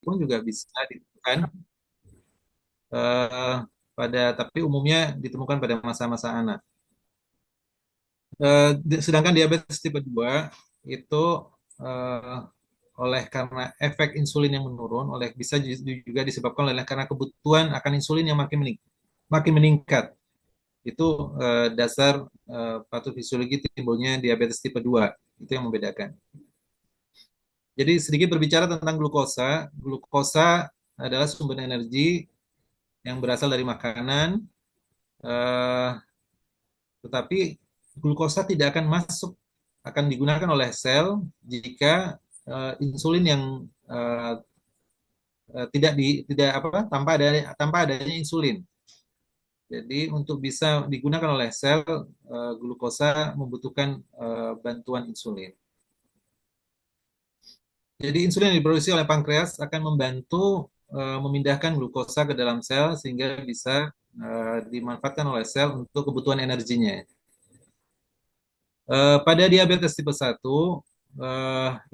pun juga bisa ditemukan eh, tapi umumnya ditemukan pada masa-masa anak. Sedangkan diabetes tipe 2 itu eh, oleh karena efek insulin yang menurun, bisa juga disebabkan oleh karena kebutuhan akan insulin yang makin meningkat. Itu dasar patofisiologi timbulnya diabetes tipe 2. Itu yang membedakan. Jadi sedikit berbicara tentang glukosa. Glukosa adalah sumber energi yang berasal dari makanan, eh, tetapi glukosa tidak akan masuk, akan digunakan oleh sel jika insulin yang eh, tidak apa tanpa adanya insulin. Jadi untuk bisa digunakan oleh sel, glukosa membutuhkan bantuan insulin. Jadi insulin yang diproduksi oleh pankreas akan membantu memindahkan glukosa ke dalam sel sehingga bisa dimanfaatkan oleh sel untuk kebutuhan energinya. Pada diabetes tipe 1,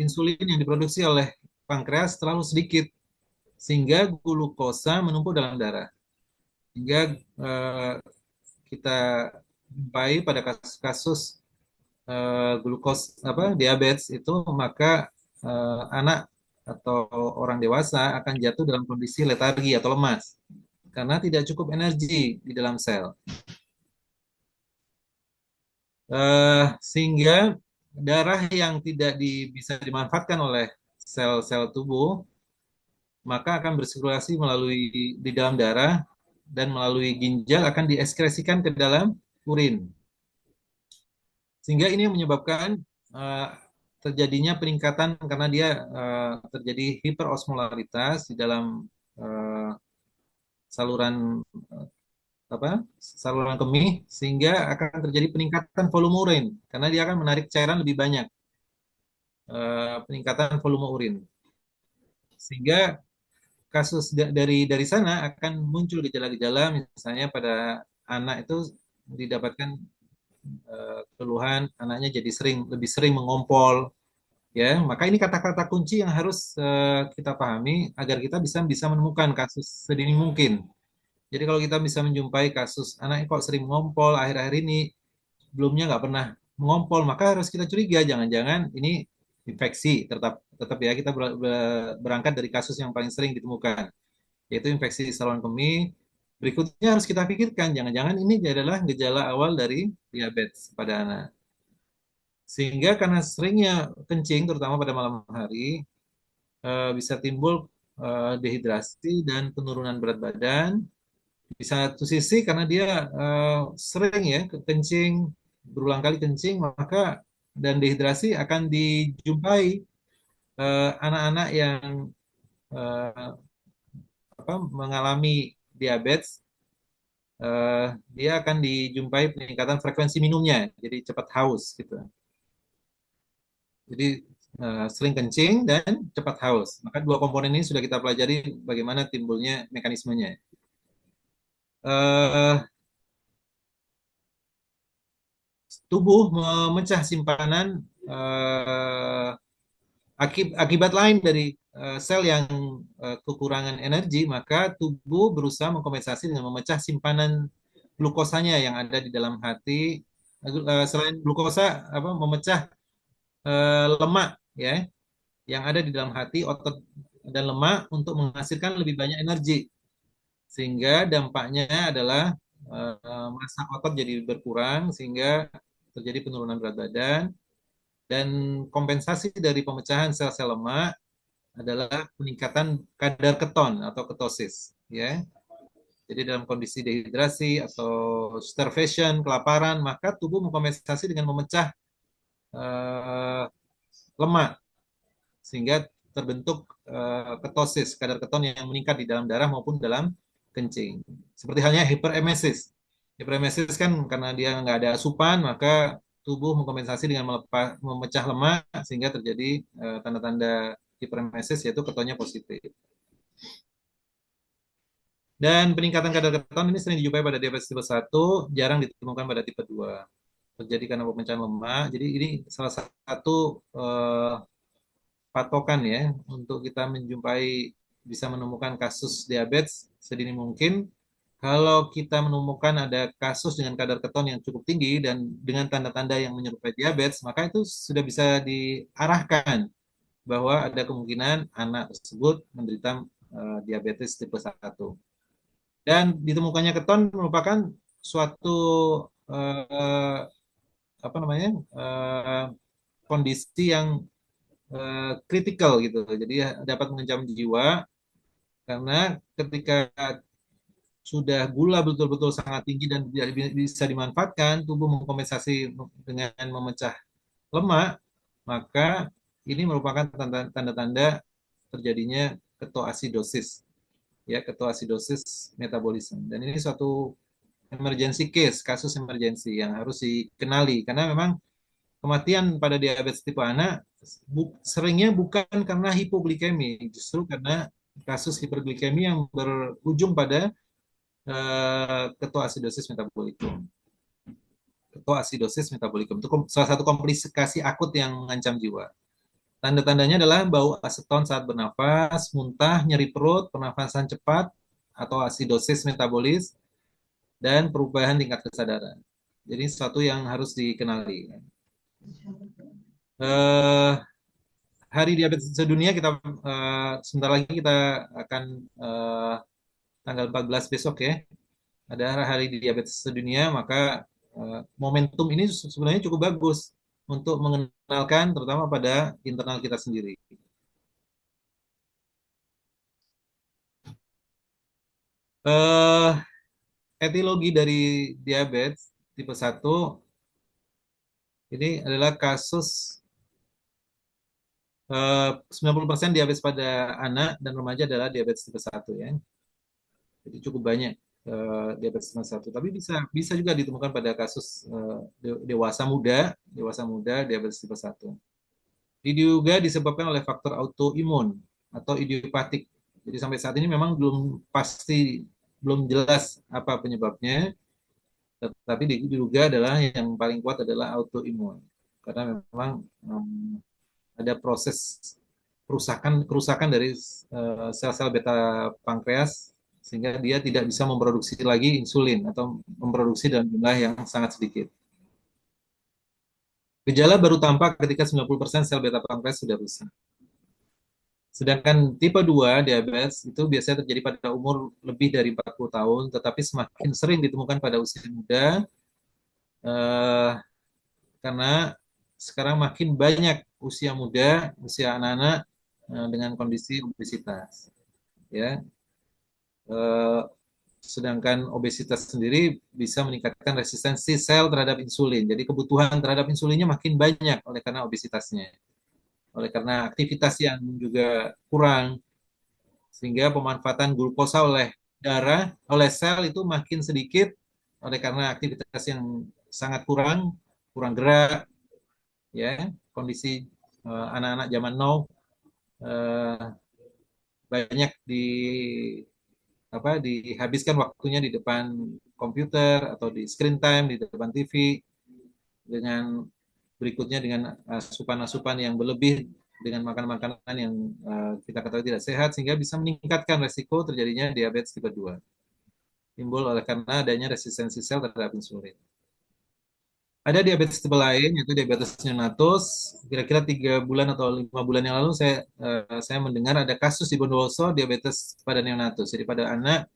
insulin yang diproduksi oleh pankreas terlalu sedikit sehingga glukosa menumpuk dalam darah. Hingga eh, kita jumpai pada kasus-kasus glukos diabetes itu, maka anak atau orang dewasa akan jatuh dalam kondisi letargi atau lemas karena tidak cukup energi di dalam sel. Sehingga darah yang tidak bisa dimanfaatkan oleh sel-sel tubuh maka akan bersirkulasi melalui di dalam darah dan melalui ginjal akan dieskresikan ke dalam urin. Sehingga ini menyebabkan uh, terjadinya peningkatan karena dia terjadi hiperosmolaritas di dalam uh, saluran uh, saluran kemih sehingga akan terjadi peningkatan volume urin karena dia akan menarik cairan lebih banyak, peningkatan volume urin sehingga dari sana akan muncul gejala-gejala, misalnya pada anak itu didapatkan keluhan anaknya jadi lebih sering mengompol, ya. Maka ini kata-kata kunci yang harus kita pahami agar kita bisa bisa menemukan kasus sedini mungkin. Jadi kalau kita bisa menjumpai kasus anak kok sering mengompol akhir-akhir ini, sebelumnya nggak pernah mengompol, maka harus kita curiga jangan-jangan ini infeksi. Tetap ya kita berangkat dari kasus yang paling sering ditemukan, yaitu infeksi saluran kemih. Berikutnya harus kita pikirkan jangan-jangan ini adalah gejala awal dari diabetes pada anak. Sehingga karena seringnya kencing terutama pada malam hari, bisa timbul dehidrasi dan penurunan berat badan. Di satu sisi karena dia sering ya kencing, berulang kali kencing, maka dan dehidrasi akan dijumpai anak-anak yang eh, mengalami diabetes, eh, dia akan dijumpai peningkatan frekuensi minumnya, jadi cepat haus gitu. Jadi sering kencing dan cepat haus. Maka dua komponen ini sudah kita pelajari bagaimana timbulnya mekanismenya. Eh, Tubuh memecah simpanan eh, akibat lain dari sel yang kekurangan energi, maka tubuh berusaha mengkompensasi dengan memecah simpanan glukosanya yang ada di dalam hati. Selain glukosa, memecah lemak ya yang ada di dalam hati, otot dan lemak untuk menghasilkan lebih banyak energi. Sehingga dampaknya adalah massa otot jadi berkurang sehingga terjadi penurunan berat badan, dan kompensasi dari pemecahan sel-sel lemak adalah peningkatan kadar keton atau ketosis ya. Jadi dalam kondisi dehidrasi atau starvation, kelaparan, maka tubuh mengkompensasi dengan memecah eh, lemak sehingga terbentuk ketosis, kadar keton yang meningkat di dalam darah maupun dalam kencing. Seperti halnya hiperemesis. Hiperemesis kan karena dia nggak ada asupan, maka tubuh mengkompensasi dengan memecah lemak sehingga terjadi tanda-tanda hiperemesis, yaitu ketonnya positif. Dan peningkatan kadar keton ini sering dijumpai pada diabetes tipe 1, jarang ditemukan pada tipe 2. Terjadi karena pemecahan lemak. Jadi ini salah satu patokan ya untuk kita menjumpai bisa menemukan kasus diabetes sedini mungkin. Kalau kita menemukan ada kasus dengan kadar keton yang cukup tinggi dan dengan tanda-tanda yang menyerupai diabetes, maka itu sudah bisa diarahkan bahwa ada kemungkinan anak tersebut menderita diabetes tipe 1. Dan ditemukannya keton merupakan suatu eh, apa namanya kondisi yang kritikal gitu. Jadi dapat mengancam jiwa karena ketika sudah gula betul-betul sangat tinggi dan tidak bisa dimanfaatkan, tubuh mengkompensasi dengan memecah lemak, maka ini merupakan tanda-tanda terjadinya ketoasidosis, ya ketoasidosis metabolisme. Dan ini suatu emergency case, kasus emergency yang harus dikenali karena memang kematian pada diabetes tipe anak seringnya bukan karena hipoglikemi, justru karena kasus hiperglikemi yang berujung pada ketoasidosis metabolikum. Ketoasidosis metabolikum itu salah satu komplikasi akut yang mengancam jiwa. Tanda-tandanya adalah bau aseton saat bernafas, muntah, nyeri perut, pernafasan cepat, atau asidosis metabolis, dan perubahan tingkat kesadaran. Jadi sesuatu yang harus dikenali. Eh, Hari Diabetes Sedunia kita sebentar lagi kita akan eh, tanggal 14 besok ya. Ada Hari Diabetes Sedunia, maka momentum ini sebenarnya cukup bagus untuk mengenalkan terutama pada internal kita sendiri. Eh, Etiologi dari diabetes tipe 1 ini adalah kasus 90% diabetes pada anak dan remaja adalah diabetes tipe 1 ya. Jadi cukup banyak diabetes tipe 1. Tapi bisa bisa juga ditemukan pada kasus dewasa muda diabetes tipe 1. Diduga disebabkan oleh faktor autoimun atau idiopatik. Jadi sampai saat ini memang belum jelas apa penyebabnya, tetapi diduga adalah yang paling kuat adalah autoimun. Karena memang ada proses kerusakan kerusakan dari sel-sel beta pankreas sehingga dia tidak bisa memproduksi lagi insulin atau memproduksi dalam jumlah yang sangat sedikit. Gejala baru tampak ketika 90% sel beta pankreas sudah rusak. Sedangkan tipe 2 diabetes itu biasanya terjadi pada umur lebih dari 40 tahun, tetapi semakin sering ditemukan pada usia muda eh, karena sekarang makin banyak usia muda, usia anak-anak dengan kondisi obesitas. Ya, eh, sedangkan obesitas sendiri bisa meningkatkan resistensi sel terhadap insulin. Jadi kebutuhan terhadap insulinnya makin banyak oleh karena obesitasnya, oleh karena aktivitas yang juga kurang, sehingga pemanfaatan glukosa oleh darah, oleh sel itu makin sedikit oleh karena aktivitas yang sangat kurang, kurang gerak, ya kondisi anak-anak zaman now eh, banyak dihabiskan waktunya di depan komputer atau di screen time di depan TV dengan berikutnya dengan asupan-asupan yang berlebih dengan makanan-makanan yang kita ketahui tidak sehat sehingga bisa meningkatkan resiko terjadinya diabetes tipe 2 timbul oleh karena adanya resistensi sel terhadap insulin. Ada diabetes tipe lain yaitu diabetes neonatus. Kira-kira 3 bulan atau 5 bulan yang lalu saya mendengar ada kasus di Bondowoso diabetes pada neonatus. Jadi pada anak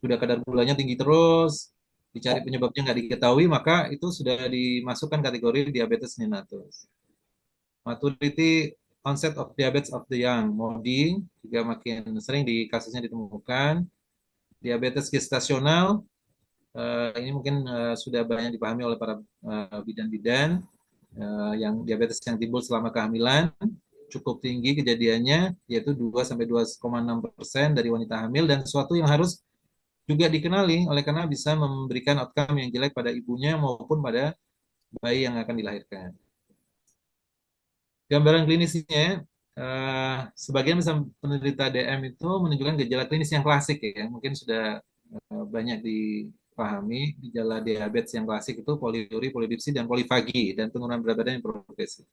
sudah kadar gulanya tinggi terus, dicari penyebabnya nggak diketahui, maka itu sudah dimasukkan kategori diabetes neonatus. Maturity onset of diabetes of the young, MODY, juga makin sering di kasusnya ditemukan. Diabetes gestasional, ini mungkin sudah banyak dipahami oleh para bidan-bidan yang diabetes yang timbul selama kehamilan cukup tinggi kejadiannya yaitu 2 sampai 2,6% dari wanita hamil dan sesuatu yang harus juga dikenali oleh karena bisa memberikan outcome yang jelek pada ibunya maupun pada bayi yang akan dilahirkan. Gambaran klinisnya, sebagian besar penderita DM itu menunjukkan gejala klinis yang klasik ya, mungkin sudah banyak dipahami. Gejala diabetes yang klasik itu poliuri, polidipsi, dan polifagi, dan penurunan berat badan yang progresif.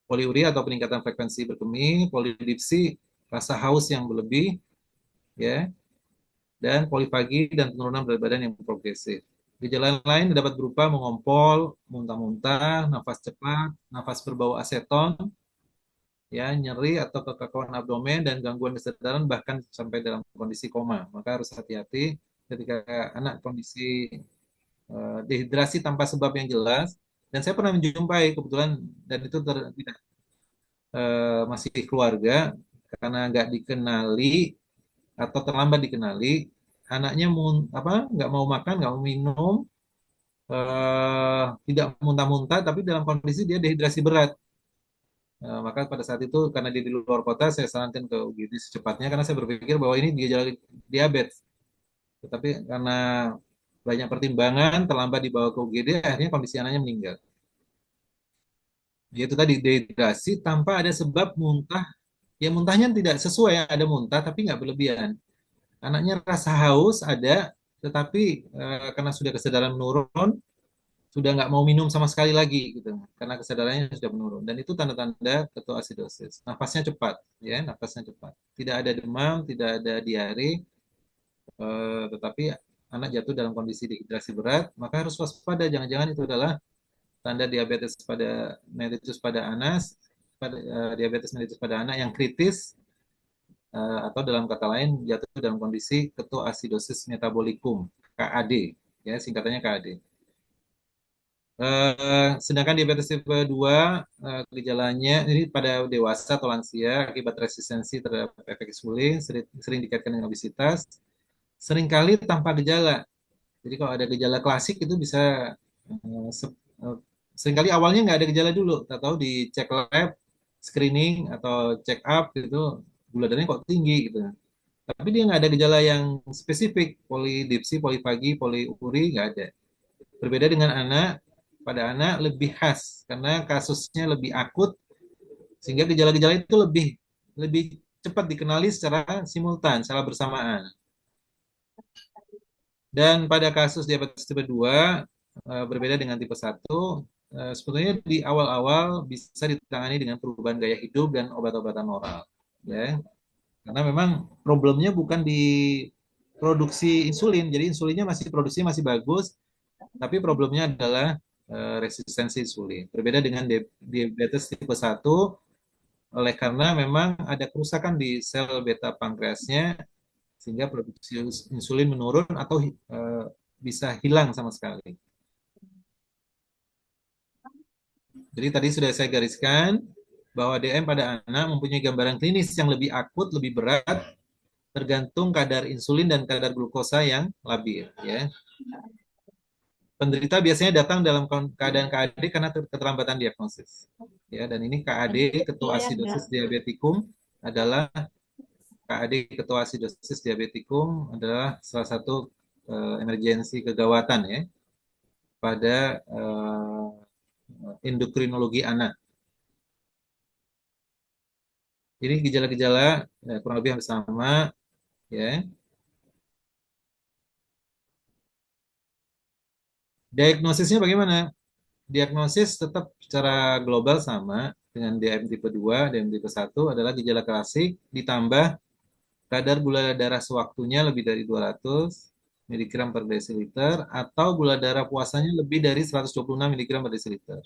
Poliuri atau peningkatan frekuensi berkemih, polidipsi rasa haus yang berlebih, ya, dan polifagi dan penurunan berat badan yang progresif. Gejala lain dapat berupa mengompol, muntah-muntah, nafas cepat, nafas berbau aseton, ya, nyeri atau kekakuan abdomen dan gangguan kesadaran bahkan sampai dalam kondisi koma. Maka harus hati-hati ketika anak kondisi dehidrasi tanpa sebab yang jelas. Dan saya pernah menjumpai kebetulan dan itu tidak masih keluarga karena nggak dikenali atau terlambat dikenali, anaknya apa nggak mau makan, nggak mau minum, tidak muntah-muntah, tapi dalam kondisi dia dehidrasi berat. Maka pada saat itu karena dia di luar kota, saya sarankan ke UGD secepatnya karena saya berpikir bahwa ini gejala diabetes. Tetapi karena banyak pertimbangan, terlambat dibawa ke UGD, akhirnya kondisi anaknya meninggal. Yaitu tadi dehidrasi tanpa ada sebab muntah. Ya muntahnya tidak sesuai, ada muntah tapi nggak berlebihan. Anaknya rasa haus ada, tetapi karena sudah kesadaran menurun, sudah nggak mau minum sama sekali lagi gitu, karena kesadarannya sudah menurun. Dan itu tanda-tanda ketoasidosis. Nafasnya cepat, ya, nafasnya cepat. Tidak ada demam, tidak ada diare, tetapi anak jatuh dalam kondisi dehidrasi berat, maka harus waspada. Jangan-jangan itu adalah tanda diabetes pada mellitus pada anak, diabetes mellitus pada anak yang kritis, atau dalam kata lain jatuh dalam kondisi ketoasidosis metabolikum (KAD), ya, singkatannya KAD. Sedangkan diabetes tipe 2 gejalanya ini pada dewasa atau lansia akibat resistensi terhadap efek insulin, sering dikaitkan dengan obesitas, seringkali tanpa gejala. Jadi kalau ada gejala klasik itu bisa uh, seringkali awalnya nggak ada gejala dulu, tak tahu dicek lab, screening atau check up gitu, gula darahnya kok tinggi gitu. Tapi dia nggak ada gejala yang spesifik, polidipsi, polifagi, poliuri nggak ada. Berbeda dengan anak, pada anak lebih khas karena kasusnya lebih akut sehingga gejala-gejala itu lebih lebih cepat dikenali secara simultan, secara bersamaan. Dan pada kasus diabetes tipe 2 berbeda dengan tipe 1, sebetulnya di awal-awal bisa ditangani dengan perubahan gaya hidup dan obat-obatan oral, ya. Karena memang problemnya bukan di produksi insulin, jadi insulinnya masih produksi masih bagus, tapi problemnya adalah resistensi insulin. Berbeda dengan diabetes tipe 1, oleh karena memang ada kerusakan di sel beta pankreasnya sehingga produksi insulin menurun atau bisa hilang sama sekali. Jadi tadi sudah saya gariskan bahwa DM pada anak mempunyai gambaran klinis yang lebih akut, lebih berat, tergantung kadar insulin dan kadar glukosa yang labil, ya. Penderita biasanya datang dalam keadaan KAD karena keterlambatan diagnosis. Ya, dan ini KAD, ketoasidosis diabetikum, adalah KAD ketoasidosis diabetikum adalah salah satu emergensi kegawatan, ya, pada endokrinologi anak. Ini gejala-gejala kurang lebih hampir sama, ya. Diagnosisnya bagaimana? Diagnosis tetap secara global sama dengan DM tipe 2, DM tipe 1 adalah gejala klasik ditambah kadar gula darah sewaktunya lebih dari 200 miligram per desiliter atau gula darah puasanya lebih dari 126 miligram per desiliter.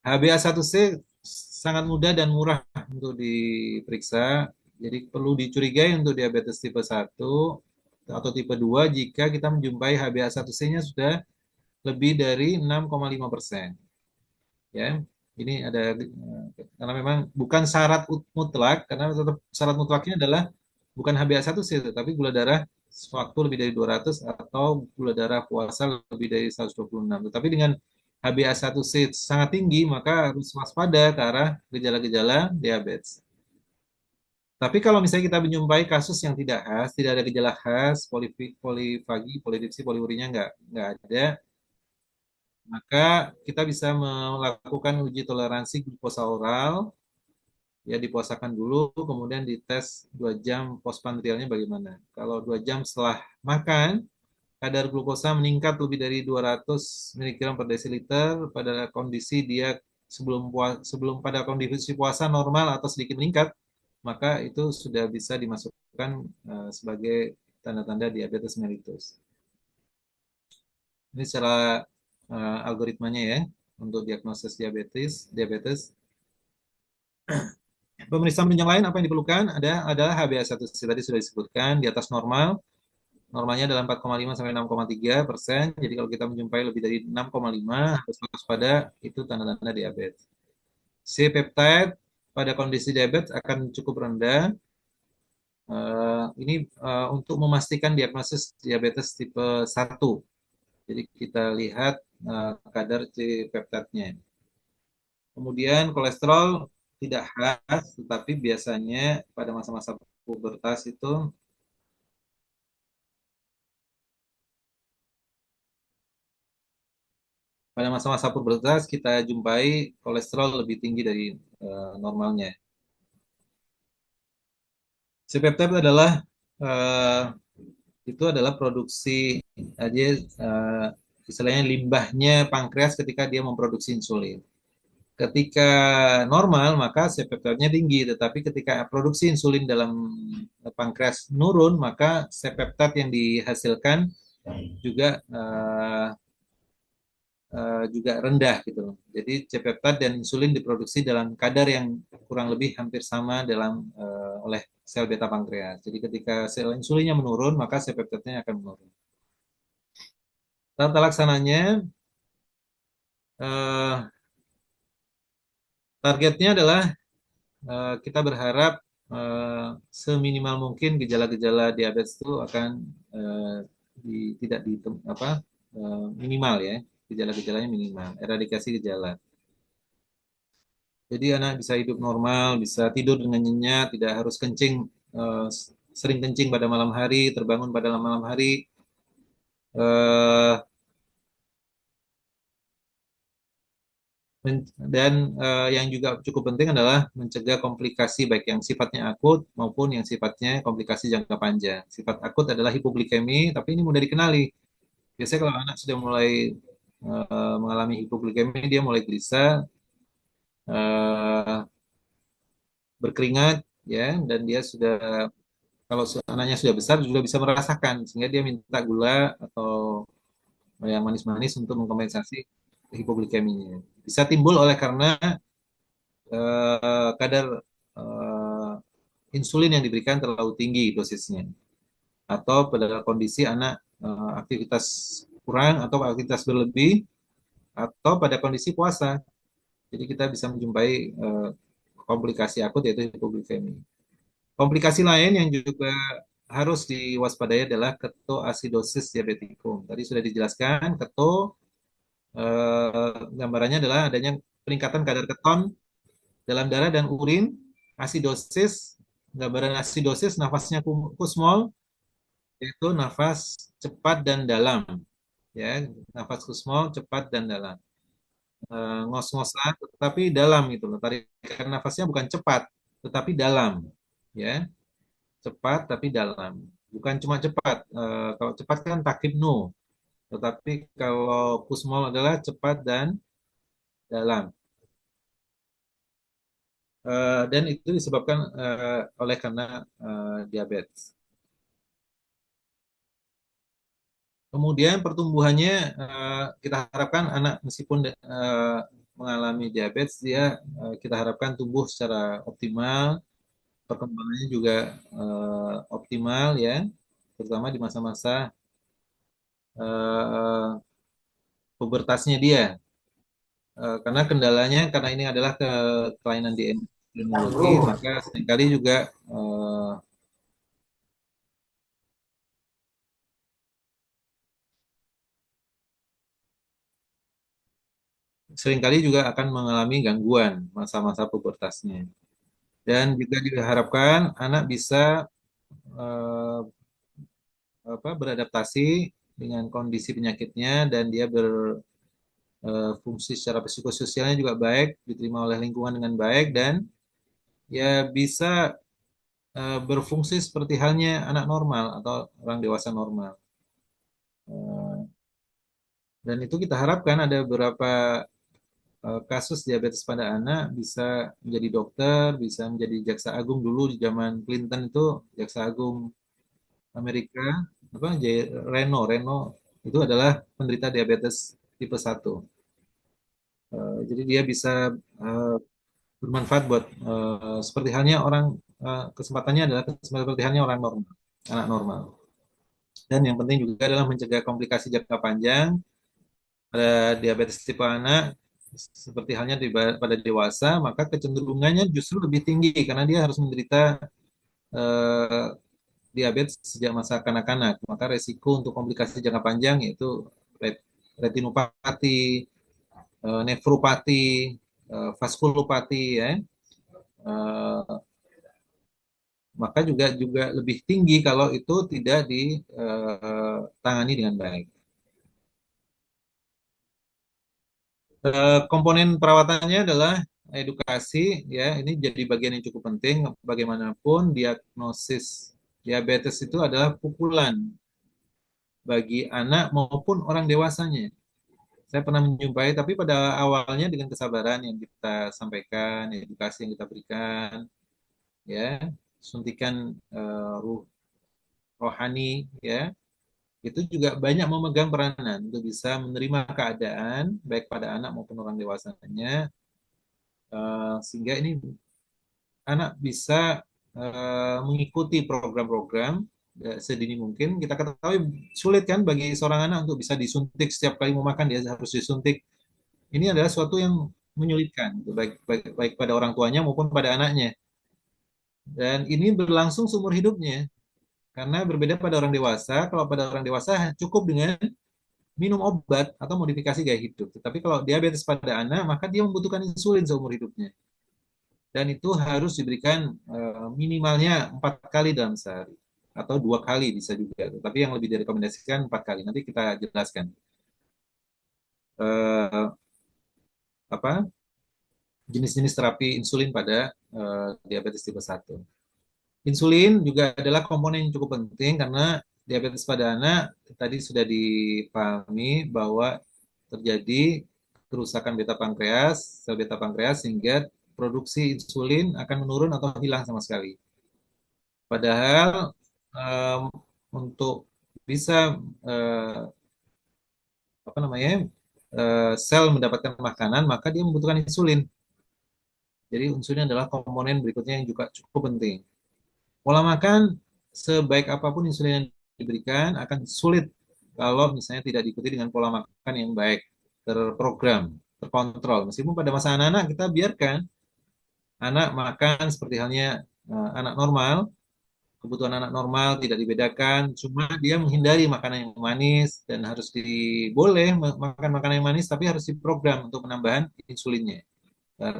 HbA1c sangat mudah dan murah untuk diperiksa. Jadi perlu dicurigai untuk diabetes tipe 1 atau tipe 2 jika kita menjumpai HbA1c-nya sudah lebih dari 6,5%. Ya, ini ada karena memang bukan syarat mutlak, karena tetap syarat mutlaknya adalah bukan HbA1c tetapi gula darah sewaktu lebih dari 200 atau gula darah puasa lebih dari 126. Tetapi dengan HbA1c sangat tinggi maka harus waspada ke arah gejala-gejala diabetes. Tapi kalau misalnya kita menjumpai kasus yang tidak khas, tidak ada gejala khas, polifagi, polidipsi, poliurinya nggak ada, maka kita bisa melakukan uji toleransi glukosa oral, ya, dipuasakan dulu, kemudian dites 2 jam postprandialnya bagaimana. Kalau 2 jam setelah makan, kadar glukosa meningkat lebih dari 200 miligram per desiliter pada kondisi dia sebelum pada kondisi puasa normal atau sedikit meningkat, maka itu sudah bisa dimasukkan sebagai tanda-tanda diabetes mellitus. Ini secara algoritmanya ya untuk diagnosis diabetes. Pemeriksaan penunjang lain apa yang diperlukan adalah HbA1c tadi sudah disebutkan di atas normal. Normalnya adalah 4,5 sampai 6,3%. Jadi kalau kita menjumpai lebih dari 6,5 harus waspada, itu tanda-tanda diabetes. C-peptide pada kondisi diabetes akan cukup rendah. Ini untuk memastikan diagnosis diabetes tipe 1. Jadi kita lihat kadar C-peptide-nya. Kemudian kolesterol tidak khas, tetapi biasanya pada masa-masa pubertas itu, pada masa-masa pubertas kita jumpai kolesterol lebih tinggi dari normalnya. C-peptide adalah eh, itu adalah produksi aja istilahnya limbahnya pankreas ketika dia memproduksi insulin. Ketika normal maka C-peptide-nya tinggi, tetapi ketika produksi insulin dalam pankreas menurun maka C-peptide yang dihasilkan juga juga rendah gitu loh. Jadi C-peptide dan insulin diproduksi dalam kadar yang kurang lebih hampir sama dalam oleh sel beta pankreas. Jadi ketika sel insulinnya menurun, maka C-peptide-nya akan menurun. Tata laksananya eh, targetnya adalah kita berharap seminimal mungkin gejala-gejala diabetes itu akan eh, tidak di apa minimal ya, gejala-gejalanya minimal, eradikasi gejala. Jadi anak bisa hidup normal, bisa tidur dengan nyenyak, tidak harus kencing, eh, sering kencing pada malam hari, terbangun pada malam hari. eh, dan yang juga cukup penting adalah mencegah komplikasi baik yang sifatnya akut maupun yang sifatnya komplikasi jangka panjang. Sifat akut adalah hipoglikemi, tapi ini mudah dikenali. Biasanya kalau anak sudah mulai mengalami hipoglikemi, dia mulai gelisah, eh, berkeringat, ya, dan dia sudah kalau anaknya sudah besar juga bisa merasakan sehingga dia minta gula atau yang manis-manis untuk mengkompensasi hipoglikeminya. Bisa timbul oleh karena kadar eh, insulin yang diberikan terlalu tinggi dosisnya atau pada kondisi anak aktivitas kurang atau aktivitas berlebih atau pada kondisi puasa. Jadi kita bisa menjumpai komplikasi akut yaitu hipoglikemi. Komplikasi lain yang juga harus diwaspadai adalah ketoasidosis diabetikum. Tadi sudah dijelaskan, gambarannya adalah adanya peningkatan kadar keton dalam darah dan urin, asidosis, gambaran asidosis nafasnya kusmol, yaitu nafas cepat dan dalam, ya, nafas kusmol cepat dan dalam. Ngos-ngosan tetapi dalam itu loh. Tarikan nafasnya bukan cepat, tetapi dalam, ya. Cepat tapi dalam. Bukan cuma cepat. Kalau cepat kan takibnu, tetapi kalau kusmol adalah cepat dan dalam. Dan itu disebabkan oleh karena diabetes. Kemudian pertumbuhannya kita harapkan anak meskipun mengalami diabetes dia kita harapkan tumbuh secara optimal, perkembangannya juga optimal ya, terutama di masa-masa uh, pubertasnya dia. Karena kendalanya karena ini adalah kelainan di endokrinologi, maka seringkali juga akan mengalami gangguan masa-masa pubertasnya. Dan juga diharapkan anak bisa eh, beradaptasi dengan kondisi penyakitnya dan dia berfungsi secara psikososialnya juga baik, diterima oleh lingkungan dengan baik dan ya bisa berfungsi seperti halnya anak normal atau orang dewasa normal. Eh, dan itu kita harapkan ada beberapa kasus diabetes pada anak bisa menjadi dokter, bisa menjadi jaksa agung dulu di zaman Clinton itu jaksa agung Amerika apa Reno itu adalah penderita diabetes tipe 1. Jadi dia bisa eh, bermanfaat buat seperti halnya orang kesempatannya adalah seperti halnya orang normal, anak normal. Dan yang penting juga adalah mencegah komplikasi jangka panjang pada diabetes tipe anak seperti halnya pada dewasa, maka kecenderungannya justru lebih tinggi karena dia harus menderita eh, diabetes sejak masa kanak-kanak. Maka resiko untuk komplikasi jangka panjang yaitu retinopati, nefropati, vaskulopati ya. Eh, maka juga juga lebih tinggi kalau itu tidak ditangani dengan baik. Komponen perawatannya adalah edukasi, ya. Ini jadi bagian yang cukup penting. Bagaimanapun diagnosis diabetes itu adalah pukulan bagi anak maupun orang dewasanya. Saya pernah menjumpai, tapi pada awalnya dengan kesabaran yang kita sampaikan, edukasi yang kita berikan, ya, suntikan ruh rohani, ya, itu juga banyak memegang peranan untuk bisa menerima keadaan baik pada anak maupun orang dewasanya, sehingga ini anak bisa mengikuti program-program sedini mungkin. Kita ketahui sulit kan bagi seorang anak untuk bisa disuntik setiap kali mau makan dia harus disuntik. Ini adalah suatu yang menyulitkan baik pada orang tuanya maupun pada anaknya. Dan ini berlangsung seumur hidupnya. Karena berbeda pada orang dewasa, kalau pada orang dewasa cukup dengan minum obat atau modifikasi gaya hidup. Tetapi kalau diabetes pada anak, maka dia membutuhkan insulin seumur hidupnya. Dan itu harus diberikan minimalnya 4 kali dalam sehari atau 2 kali bisa juga. Tapi yang lebih direkomendasikan 4 kali. Nanti kita jelaskan eh, apa jenis-jenis terapi insulin pada diabetes tipe 1. Insulin juga adalah komponen yang cukup penting karena diabetes pada anak tadi sudah dipahami bahwa terjadi kerusakan beta pankreas, sel beta pankreas sehingga produksi insulin akan menurun atau hilang sama sekali. Padahal em, untuk bisa eh, apa namanya sel mendapatkan makanan, maka dia membutuhkan insulin. Jadi insulin adalah komponen berikutnya yang juga cukup penting. Pola makan sebaik apapun insulin yang diberikan akan sulit kalau misalnya tidak diikuti dengan pola makan yang baik, terprogram, terkontrol. Meskipun pada masa anak-anak kita biarkan anak makan seperti halnya anak normal, kebutuhan anak normal tidak dibedakan, cuma dia menghindari makanan yang manis dan harus boleh makan makanan yang manis, tapi harus diprogram untuk penambahan insulinnya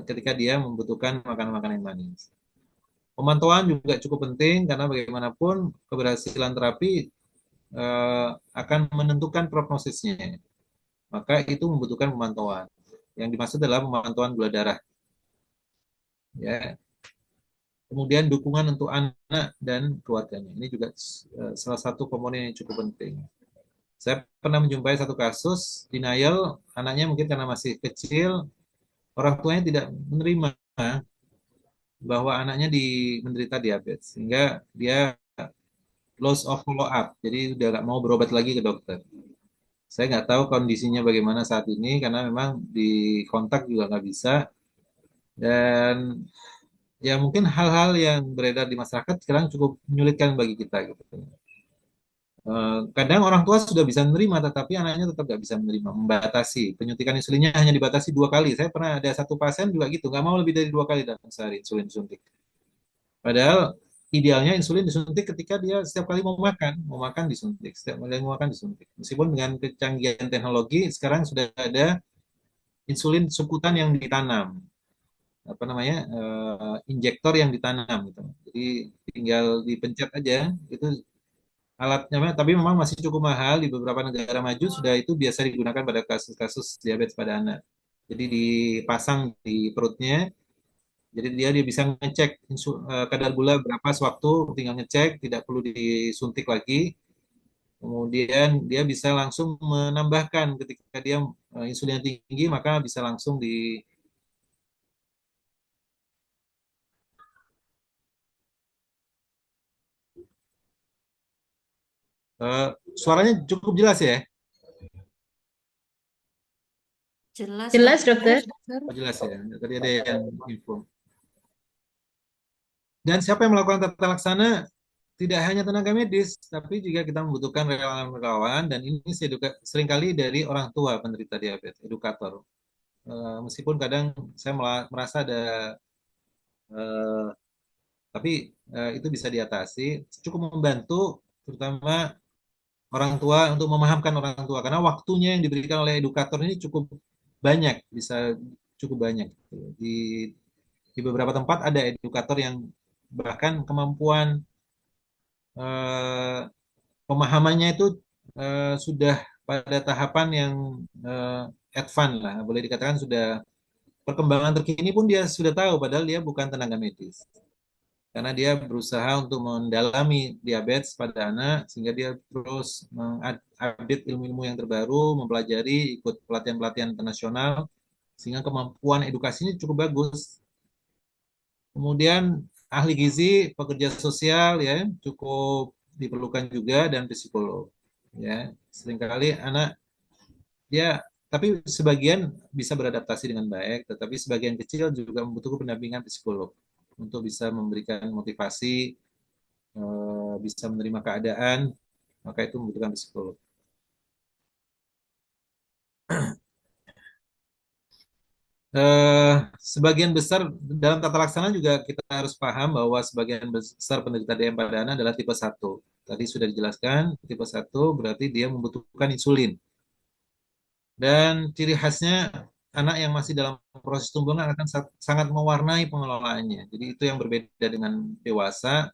ketika dia membutuhkan makanan-makanan yang manis. Pemantauan juga cukup penting karena bagaimanapun keberhasilan terapi akan menentukan prognosisnya. Maka itu membutuhkan pemantauan. Yang dimaksud adalah pemantauan gula darah. Ya. Kemudian dukungan untuk anak dan keluarganya. Ini juga salah satu komponen yang cukup penting. Saya pernah menjumpai satu kasus denial, anaknya mungkin karena masih kecil, orang tuanya tidak menerima bahwa anaknya menderita diabetes, sehingga dia loss of follow up, jadi udah nggak mau berobat lagi ke dokter. Saya nggak tahu kondisinya bagaimana saat ini karena memang di kontak juga nggak bisa dan ya mungkin hal-hal yang beredar di masyarakat sekarang cukup menyulitkan bagi kita gitu. Kadang orang tua sudah bisa menerima, tetapi anaknya tetap nggak bisa menerima, membatasi. Penyuntikan insulinnya hanya dibatasi 2 kali. Saya pernah ada satu pasien juga gitu, nggak mau lebih dari 2 kali dalam sehari insulin disuntik. Padahal idealnya insulin disuntik ketika dia setiap kali mau makan disuntik, setiap kali mau makan disuntik. Meskipun dengan kecanggihan teknologi sekarang sudah ada insulin subkutan yang ditanam, apa namanya, injektor yang ditanam gitu. Jadi tinggal dipencet aja, itu alatnya, tapi memang masih cukup mahal di beberapa negara maju sudah itu biasa digunakan pada kasus-kasus diabetes pada anak. Jadi dipasang di perutnya, jadi dia bisa ngecek kadar gula berapa sewaktu, tinggal ngecek, tidak perlu disuntik lagi. Kemudian dia bisa langsung menambahkan ketika dia insulinnya tinggi, maka bisa langsung di eh, suaranya cukup jelas ya? Jelas, Jelas, dokter. dokter. Oh, jelas ya. Tadi ada yang info. Dan siapa yang melakukan tata laksana? Tidak hanya tenaga medis, tapi juga kita membutuhkan relawan-relawan dan ini seringkali dari orang tua penderita diabetes, edukator. Meskipun kadang saya merasa ada, eh, tapi itu bisa diatasi. Cukup membantu, terutama orang tua untuk memahamkan orang tua, karena waktunya yang diberikan oleh edukator ini cukup banyak, bisa cukup banyak. Di, di beberapa tempat ada edukator yang bahkan kemampuan eh, pemahamannya itu sudah pada tahapan yang eh, advance lah, boleh dikatakan sudah perkembangan terkini pun dia sudah tahu, padahal dia bukan tenaga medis. Karena dia berusaha untuk mendalami diabetes pada anak, sehingga dia terus mengupdate ilmu-ilmu yang terbaru, mempelajari, ikut pelatihan-pelatihan internasional, sehingga kemampuan edukasinya cukup bagus. Kemudian ahli gizi, pekerja sosial ya cukup diperlukan juga dan psikolog. Ya, seringkali anak dia tapi sebagian bisa beradaptasi dengan baik, tetapi sebagian kecil juga membutuhkan pendampingan psikolog untuk bisa memberikan motivasi, bisa menerima keadaan, maka itu membutuhkan psikolog. Eh, Sebagian besar dalam tata laksana juga kita harus paham bahwa sebagian besar penderita DM pada anak adalah tipe satu. Tadi sudah dijelaskan, tipe satu berarti dia membutuhkan insulin. Dan ciri khasnya anak yang masih dalam proses tumbuhan akan sangat mewarnai pengelolaannya. Jadi itu yang berbeda dengan dewasa.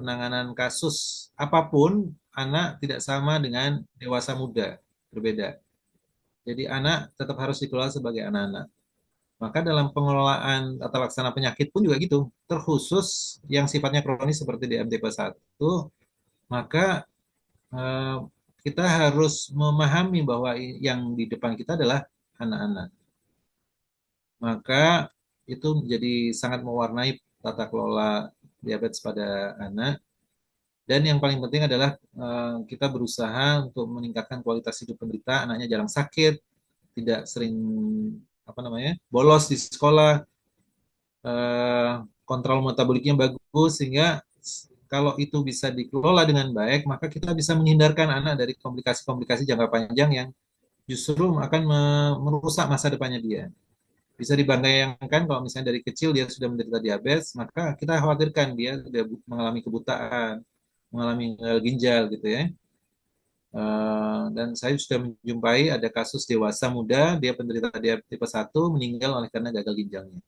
Penanganan kasus apapun anak tidak sama dengan dewasa muda, berbeda. Jadi anak tetap harus dikelola sebagai anak-anak. Maka dalam pengelolaan tata laksana penyakit pun juga gitu. Terkhusus yang sifatnya kronis seperti DMTP1, maka eh, kita harus memahami bahwa yang di depan kita adalah anak-anak. Maka itu menjadi sangat mewarnai tata kelola diabetes pada anak. Dan yang paling penting adalah kita berusaha untuk meningkatkan kualitas hidup penderita, anaknya jarang sakit, tidak sering apa namanya bolos di sekolah, eh, kontrol metaboliknya bagus, sehingga kalau itu bisa dikelola dengan baik, maka kita bisa menghindarkan anak dari komplikasi-komplikasi jangka panjang yang justru akan merusak masa depannya dia. Bisa dibayangkan kalau misalnya dari kecil dia sudah menderita diabetes, maka kita khawatirkan dia sudah mengalami kebutaan, mengalami gagal ginjal gitu ya. Dan saya sudah menjumpai ada kasus dewasa muda, dia penderita diabetes tipe 1 meninggal oleh karena gagal ginjalnya.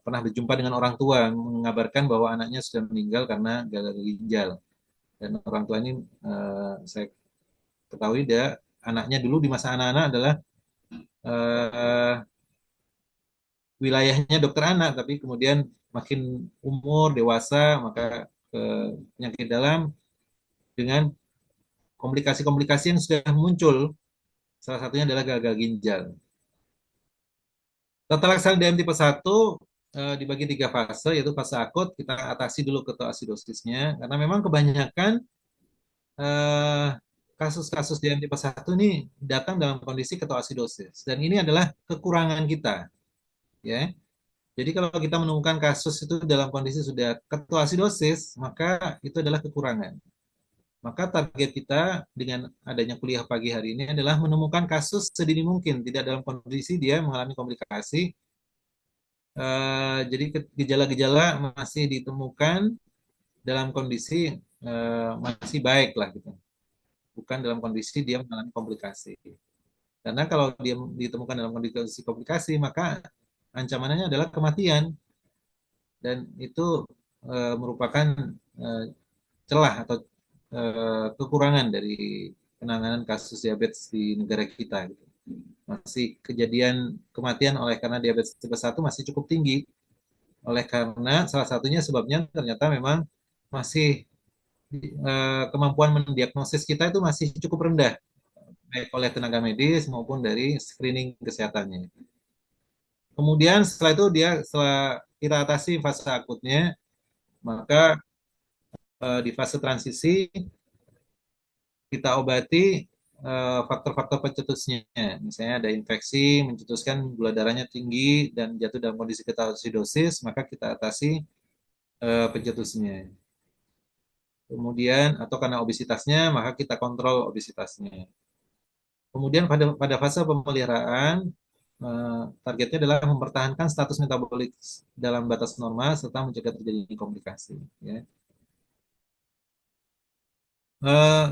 Pernah berjumpa dengan orang tua mengabarkan bahwa anaknya sudah meninggal karena gagal ginjal. Dan orang tua ini saya ketahui dia anaknya dulu di masa anak-anak adalah uh, wilayahnya dokter anak, tapi kemudian makin umur dewasa maka ke penyakit dalam dengan komplikasi-komplikasi yang sudah muncul. Salah satunya adalah gagal ginjal. Tata laksana DM tipe 1 dibagi 3 fase, yaitu fase akut, kita atasi dulu ketoasidosisnya, karena memang kebanyakan eh, kasus-kasus DM tipe 1 ini datang dalam kondisi ketoasidosis. Dan ini adalah kekurangan kita. Ya. Jadi kalau kita menemukan kasus itu dalam kondisi sudah ketoasidosis, maka itu adalah kekurangan. Maka target kita dengan adanya kuliah pagi hari ini adalah menemukan kasus sedini mungkin, tidak dalam kondisi dia mengalami komplikasi. Jadi gejala-gejala masih ditemukan dalam kondisi masih baik lah gitu, bukan dalam kondisi dia mengalami komplikasi. Karena kalau dia ditemukan dalam kondisi komplikasi, maka ancamannya adalah kematian dan itu merupakan eh, celah atau kekurangan dari penanganan kasus diabetes di negara kita. Gitu. Masih kejadian kematian oleh karena diabetes tipe 1 masih cukup tinggi oleh karena salah satunya sebabnya ternyata memang masih kemampuan mendiagnosis kita itu masih cukup rendah, baik oleh tenaga medis maupun dari screening kesehatannya. Kemudian setelah itu setelah kita atasi fase akutnya, maka di fase transisi kita obati faktor-faktor pencetusnya. Misalnya ada infeksi, mencetuskan gula darahnya tinggi dan jatuh dalam kondisi ketoasidosis, maka kita atasi pencetusnya. Kemudian atau karena obesitasnya, maka kita kontrol obesitasnya. Kemudian pada fase pemeliharaan, targetnya adalah mempertahankan status metabolik dalam batas normal serta mencegah terjadinya komplikasi. Ya.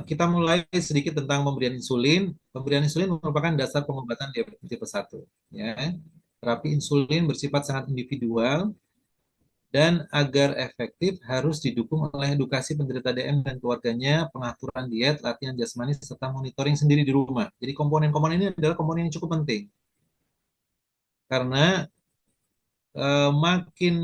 Kita mulai sedikit tentang pemberian insulin. Pemberian insulin merupakan dasar pengobatan diabetes tipe 1. Ya. Terapi insulin bersifat sangat individual dan agar efektif harus didukung oleh edukasi penderita DM dan keluarganya, pengaturan diet, latihan jasmani, serta monitoring sendiri di rumah. Jadi komponen-komponen ini adalah komponen yang cukup penting. Karena makin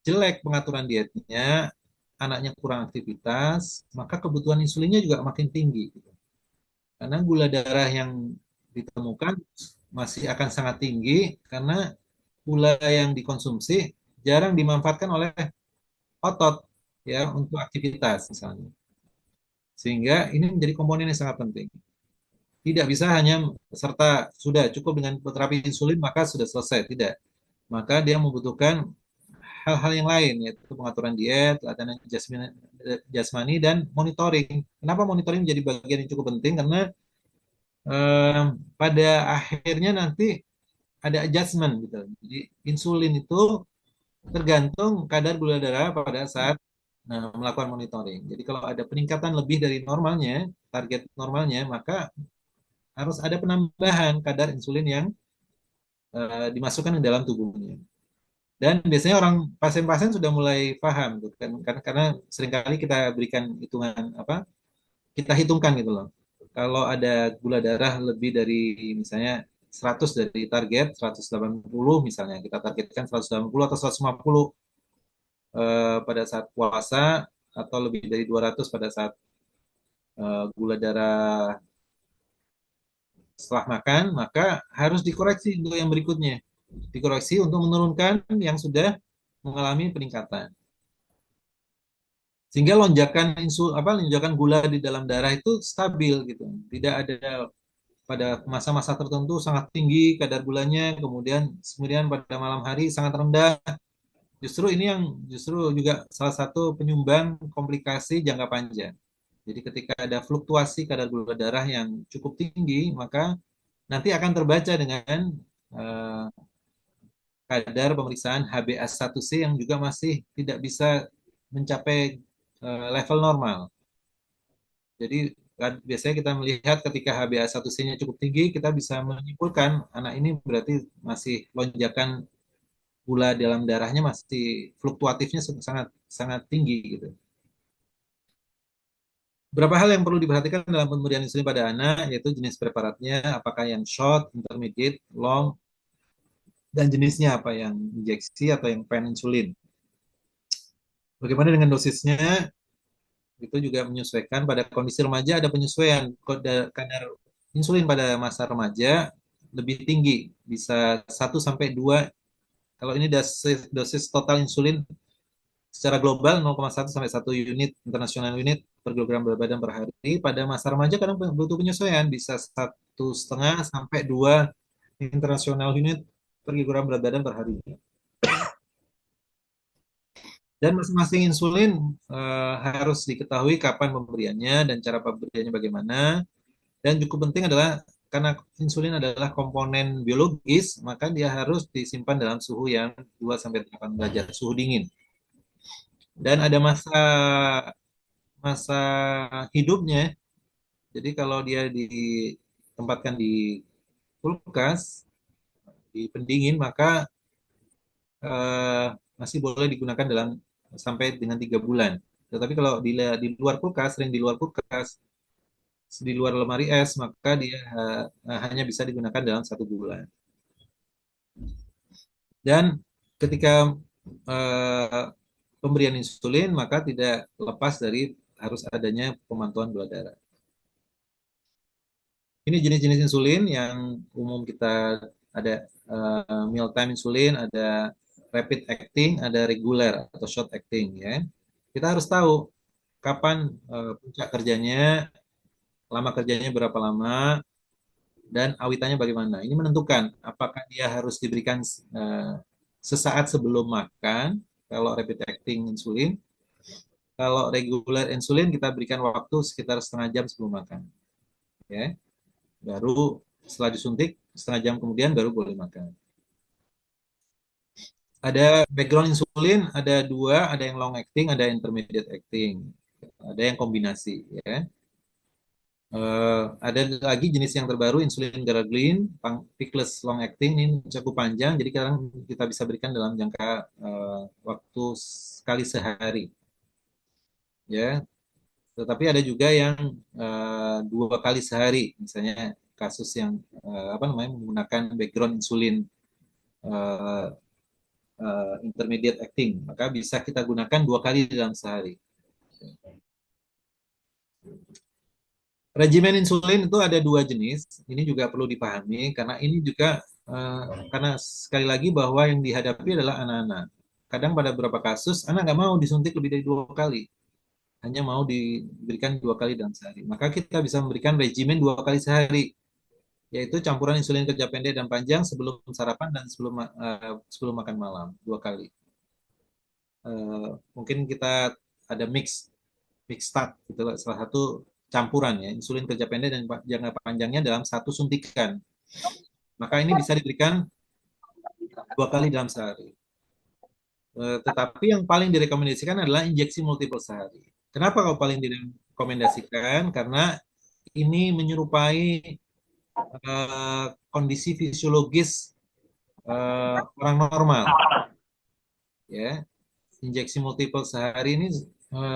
jelek pengaturan dietnya, anaknya kurang aktivitas, maka kebutuhan insulinnya juga makin tinggi. Gitu. Karena gula darah yang ditemukan masih akan sangat tinggi karena gula yang dikonsumsi jarang dimanfaatkan oleh otot ya untuk aktivitas misalnya. Sehingga ini menjadi komponen yang sangat penting. Tidak bisa hanya serta sudah cukup dengan terapi insulin maka sudah selesai, tidak. Maka dia membutuhkan hal-hal yang lain yaitu pengaturan diet, latihan jasmani dan monitoring. Kenapa monitoring menjadi bagian yang cukup penting? Karena eh, pada akhirnya nanti ada adjustment gitu. Jadi insulin itu tergantung kadar gula darah pada saat melakukan monitoring. Jadi kalau ada peningkatan lebih dari normalnya, target normalnya, maka harus ada penambahan kadar insulin yang dimasukkan ke dalam tubuhnya. Dan biasanya orang pasien-pasien sudah mulai paham gitu kan karena seringkali kita berikan hitungan apa kita hitungkan gitu loh. Kalau ada gula darah lebih dari misalnya 100 dari target 180 misalnya kita targetkan 180 atau 150 pada saat puasa atau lebih dari 200 pada saat gula darah setelah makan maka harus dikoreksi untuk yang berikutnya dikoreksi untuk menurunkan yang sudah mengalami peningkatan. Sehingga lonjakan gula di dalam darah itu stabil gitu. Tidak ada pada masa-masa tertentu sangat tinggi kadar gulanya, kemudian pada malam hari sangat rendah. Justru ini yang justru juga salah satu penyumbang komplikasi jangka panjang. Jadi ketika ada fluktuasi kadar gula darah yang cukup tinggi, maka nanti akan terbaca dengan eh, kadar pemeriksaan HbA1c yang juga masih tidak bisa mencapai level normal. Jadi biasanya kita melihat ketika HbA1c-nya cukup tinggi, kita bisa menyimpulkan anak ini berarti masih lonjakan gula dalam darahnya masih fluktuatifnya sangat sangat tinggi gitu. Berapa hal yang perlu diperhatikan dalam pemberian insulin pada anak, yaitu jenis preparatnya, apakah yang short, intermediate, long, dan jenisnya apa yang injeksi atau yang pen insulin. Bagaimana dengan dosisnya? Itu juga menyesuaikan pada kondisi remaja ada penyesuaian kadar insulin pada masa remaja lebih tinggi bisa 1 sampai 2 kalau ini dosis total insulin secara global 0,1 sampai 1 unit internasional unit per kilogram berat badan per hari pada masa remaja kadang butuh penyesuaian bisa 1,5 sampai 2 internasional unit per kilogram berat badan per hari. Dan masing-masing insulin harus diketahui kapan pemberiannya dan cara pemberiannya bagaimana. Dan cukup penting adalah karena insulin adalah komponen biologis, maka dia harus disimpan dalam suhu yang 2 sampai 8 derajat, suhu dingin. Dan ada masa masa hidupnya. Jadi kalau dia ditempatkan di kulkas, di pendingin, maka eh, masih boleh digunakan dalam sampai dengan 3 bulan. Tetapi kalau di luar kulkas, sering di luar kulkas, di luar lemari es, maka dia hanya bisa digunakan dalam 1 bulan. Dan ketika uh, pemberian insulin, maka tidak lepas dari harus adanya pemantauan gula darah. Ini jenis-jenis insulin yang umum kita ada mealtime insulin, ada rapid acting, ada regular atau short acting ya. Kita harus tahu kapan puncak kerjanya, lama kerjanya berapa lama, dan awitannya bagaimana. Ini menentukan apakah dia harus diberikan uh, sesaat sebelum makan, kalau rapid acting insulin. Kalau regular insulin kita berikan waktu sekitar setengah jam sebelum makan. Ya, baru setelah disuntik setengah jam kemudian baru boleh makan. Ada background insulin, ada dua, ada yang long acting, ada intermediate acting, ada yang kombinasi. Ya. Ada lagi jenis yang terbaru insulin glargine, peakless long acting ini cukup panjang, jadi sekarang kita bisa berikan dalam jangka waktu sekali sehari. Ya, tetapi ada juga yang dua kali sehari, misalnya kasus yang apa namanya menggunakan background insulin uh, intermediate acting, maka bisa kita gunakan dua kali dalam sehari. Regimen insulin itu ada dua jenis. Ini juga perlu dipahami karena ini juga karena sekali lagi bahwa yang dihadapi adalah anak-anak. Kadang pada beberapa kasus anak nggak mau disuntik lebih dari dua kali, hanya mau diberikan dua kali dalam sehari. Maka kita bisa memberikan regimen dua kali sehari, yaitu campuran insulin kerja pendek dan panjang sebelum sarapan dan sebelum makan malam dua kali. Mungkin kita ada mix start gitu, salah satu campuran ya insulin kerja pendek dan jangka panjangnya dalam satu suntikan. Maka ini bisa diberikan dua kali dalam sehari. Tetapi yang paling direkomendasikan adalah injeksi multiple sehari. Kenapa kalau paling direkomendasikan? Karena ini menyerupai kondisi fisiologis orang normal. Ya, injeksi multiple sehari ini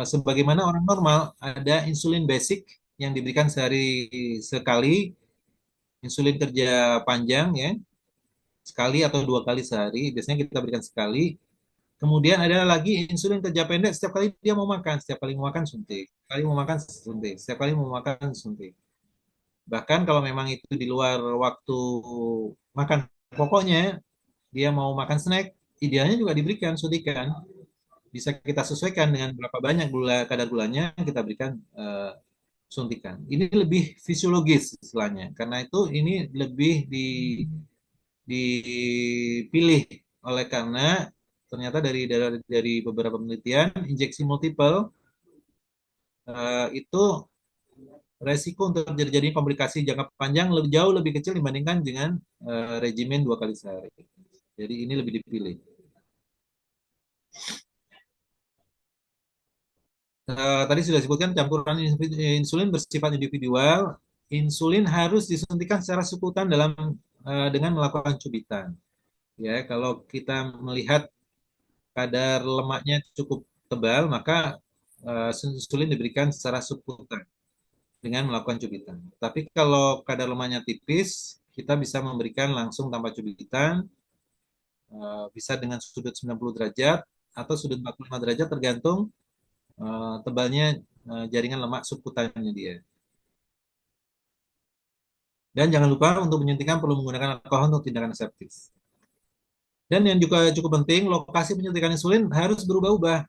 sebagaimana orang normal ada insulin basic yang diberikan sehari sekali, insulin kerja panjang ya sekali atau dua kali sehari, biasanya kita berikan sekali. Kemudian ada lagi insulin kerja pendek, setiap kali dia mau makan, setiap kali mau makan suntik, kali mau makan suntik, setiap kali mau makan suntik. Bahkan kalau memang itu di luar waktu makan pokoknya, dia mau makan snack, idealnya juga diberikan suntikan. Bisa kita sesuaikan dengan berapa banyak kadar gulanya, kita berikan suntikan. Ini lebih fisiologis istilahnya, karena itu ini lebih dipilih oleh karena ternyata dari beberapa penelitian injeksi multiple itu resiko untuk terjadi komplikasi jangka panjang jauh lebih kecil dibandingkan dengan regimen dua kali sehari. Jadi ini lebih dipilih. Tadi sudah disebutkan campuran insulin bersifat individual. Insulin harus disuntikan secara simultan dengan melakukan cubitan. Ya, kalau kita melihat kadar lemaknya cukup tebal, maka insulin diberikan secara subkutan dengan melakukan cubitan. Tapi kalau kadar lemaknya tipis, kita bisa memberikan langsung tanpa cubitan, bisa dengan sudut 90 derajat atau sudut 45 derajat tergantung tebalnya jaringan lemak subkutannya dia. Dan jangan lupa untuk penyuntikan perlu menggunakan alkohol untuk tindakan aseptis. Dan yang juga cukup penting, lokasi penyuntikan insulin harus berubah-ubah.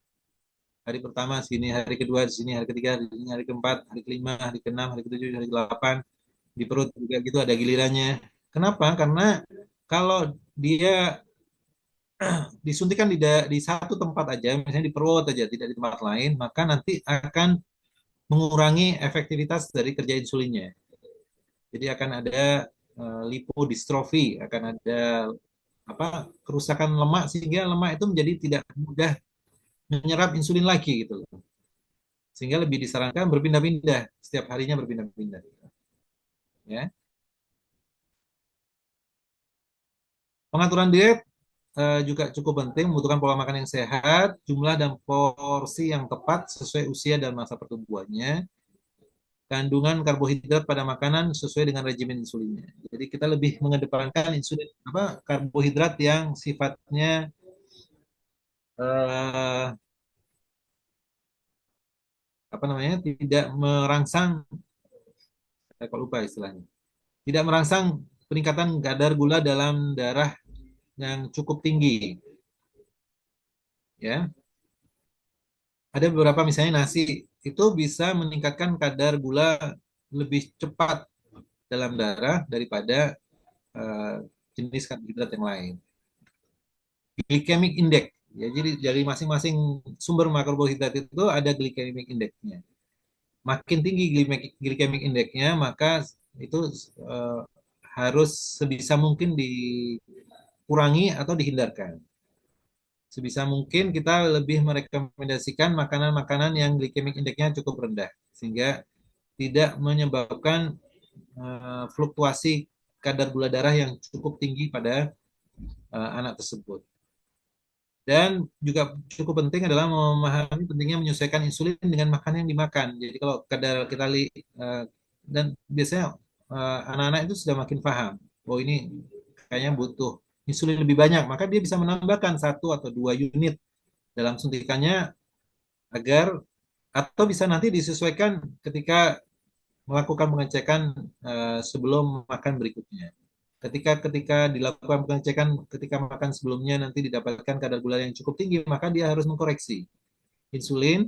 Hari pertama sini, hari kedua di sini, hari ketiga di sini, hari keempat, hari kelima, hari keenam, hari ketujuh, hari ke-8, di perut juga gitu ada gilirannya. Kenapa? Karena kalau dia disuntikan di satu tempat aja, misalnya di perut aja, tidak di tempat lain, maka nanti akan mengurangi efektivitas dari kerja insulinnya. Jadi akan ada lipodistrofi, akan ada apa kerusakan lemak sehingga lemak itu menjadi tidak mudah menyerap insulin lagi gitu loh. Sehingga lebih disarankan berpindah-pindah, setiap harinya berpindah-pindah. Ya. Pengaturan diet juga cukup penting, membutuhkan pola makan yang sehat, jumlah dan porsi yang tepat sesuai usia dan masa pertumbuhannya, kandungan karbohidrat pada makanan sesuai dengan regimen insulinnya. Jadi kita lebih mengedepankan insulin karbohidrat yang sifatnya eh, apa namanya, tidak merangsang, saya kok lupa istilahnya, tidak merangsang peningkatan kadar gula dalam darah yang cukup tinggi, ya. Ada beberapa misalnya nasi itu bisa meningkatkan kadar gula lebih cepat dalam darah daripada eh, jenis karbohidrat yang lain. Glycemic index, ya, jadi dari masing-masing sumber makrohidrat itu ada glycemic indexnya. Makin tinggi glycemic indexnya, maka itu eh, harus sebisa mungkin dikurangi atau dihindarkan. Sebisa mungkin kita lebih merekomendasikan makanan-makanan yang glycemic indexnya cukup rendah, sehingga tidak menyebabkan fluktuasi kadar gula darah yang cukup tinggi pada anak tersebut. Dan juga cukup penting adalah memahami pentingnya menyesuaikan insulin dengan makanan yang dimakan. Jadi kalau kadar kita dan biasanya anak-anak itu sudah makin paham, oh ini kayaknya butuh insulin lebih banyak, maka dia bisa menambahkan 1 atau 2 unit dalam suntikannya agar, atau bisa nanti disesuaikan ketika melakukan pengecekan sebelum makan berikutnya. Ketika ketika dilakukan pengecekan ketika makan sebelumnya nanti didapatkan kadar gula yang cukup tinggi, maka dia harus mengkoreksi insulin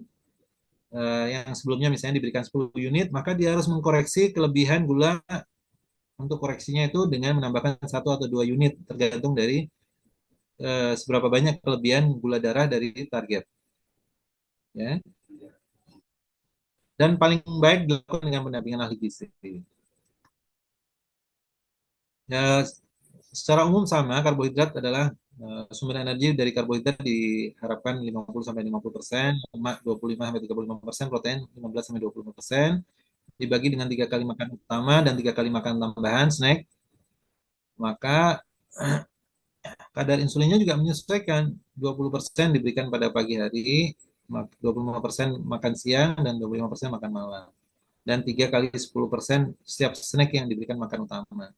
yang sebelumnya misalnya diberikan 10 unit, maka dia harus mengkoreksi kelebihan gula untuk koreksinya itu dengan menambahkan 1 atau 2 unit tergantung dari seberapa banyak kelebihan gula darah dari target, ya. Dan paling baik dilakukan dengan pendampingan ahli gizi. Ya, secara umum sama, karbohidrat adalah sumber energi. Dari karbohidrat diharapkan 50 sampai 50%, lemak 25 sampai 35%, protein 15 sampai 25%, dibagi dengan 3 kali makan utama dan 3 kali makan tambahan snack, maka kadar insulinnya juga menyesuaikan. 20% diberikan pada pagi hari, 25% makan siang, dan 25% makan malam. Dan 3 kali 10% setiap snack yang diberikan makan utama.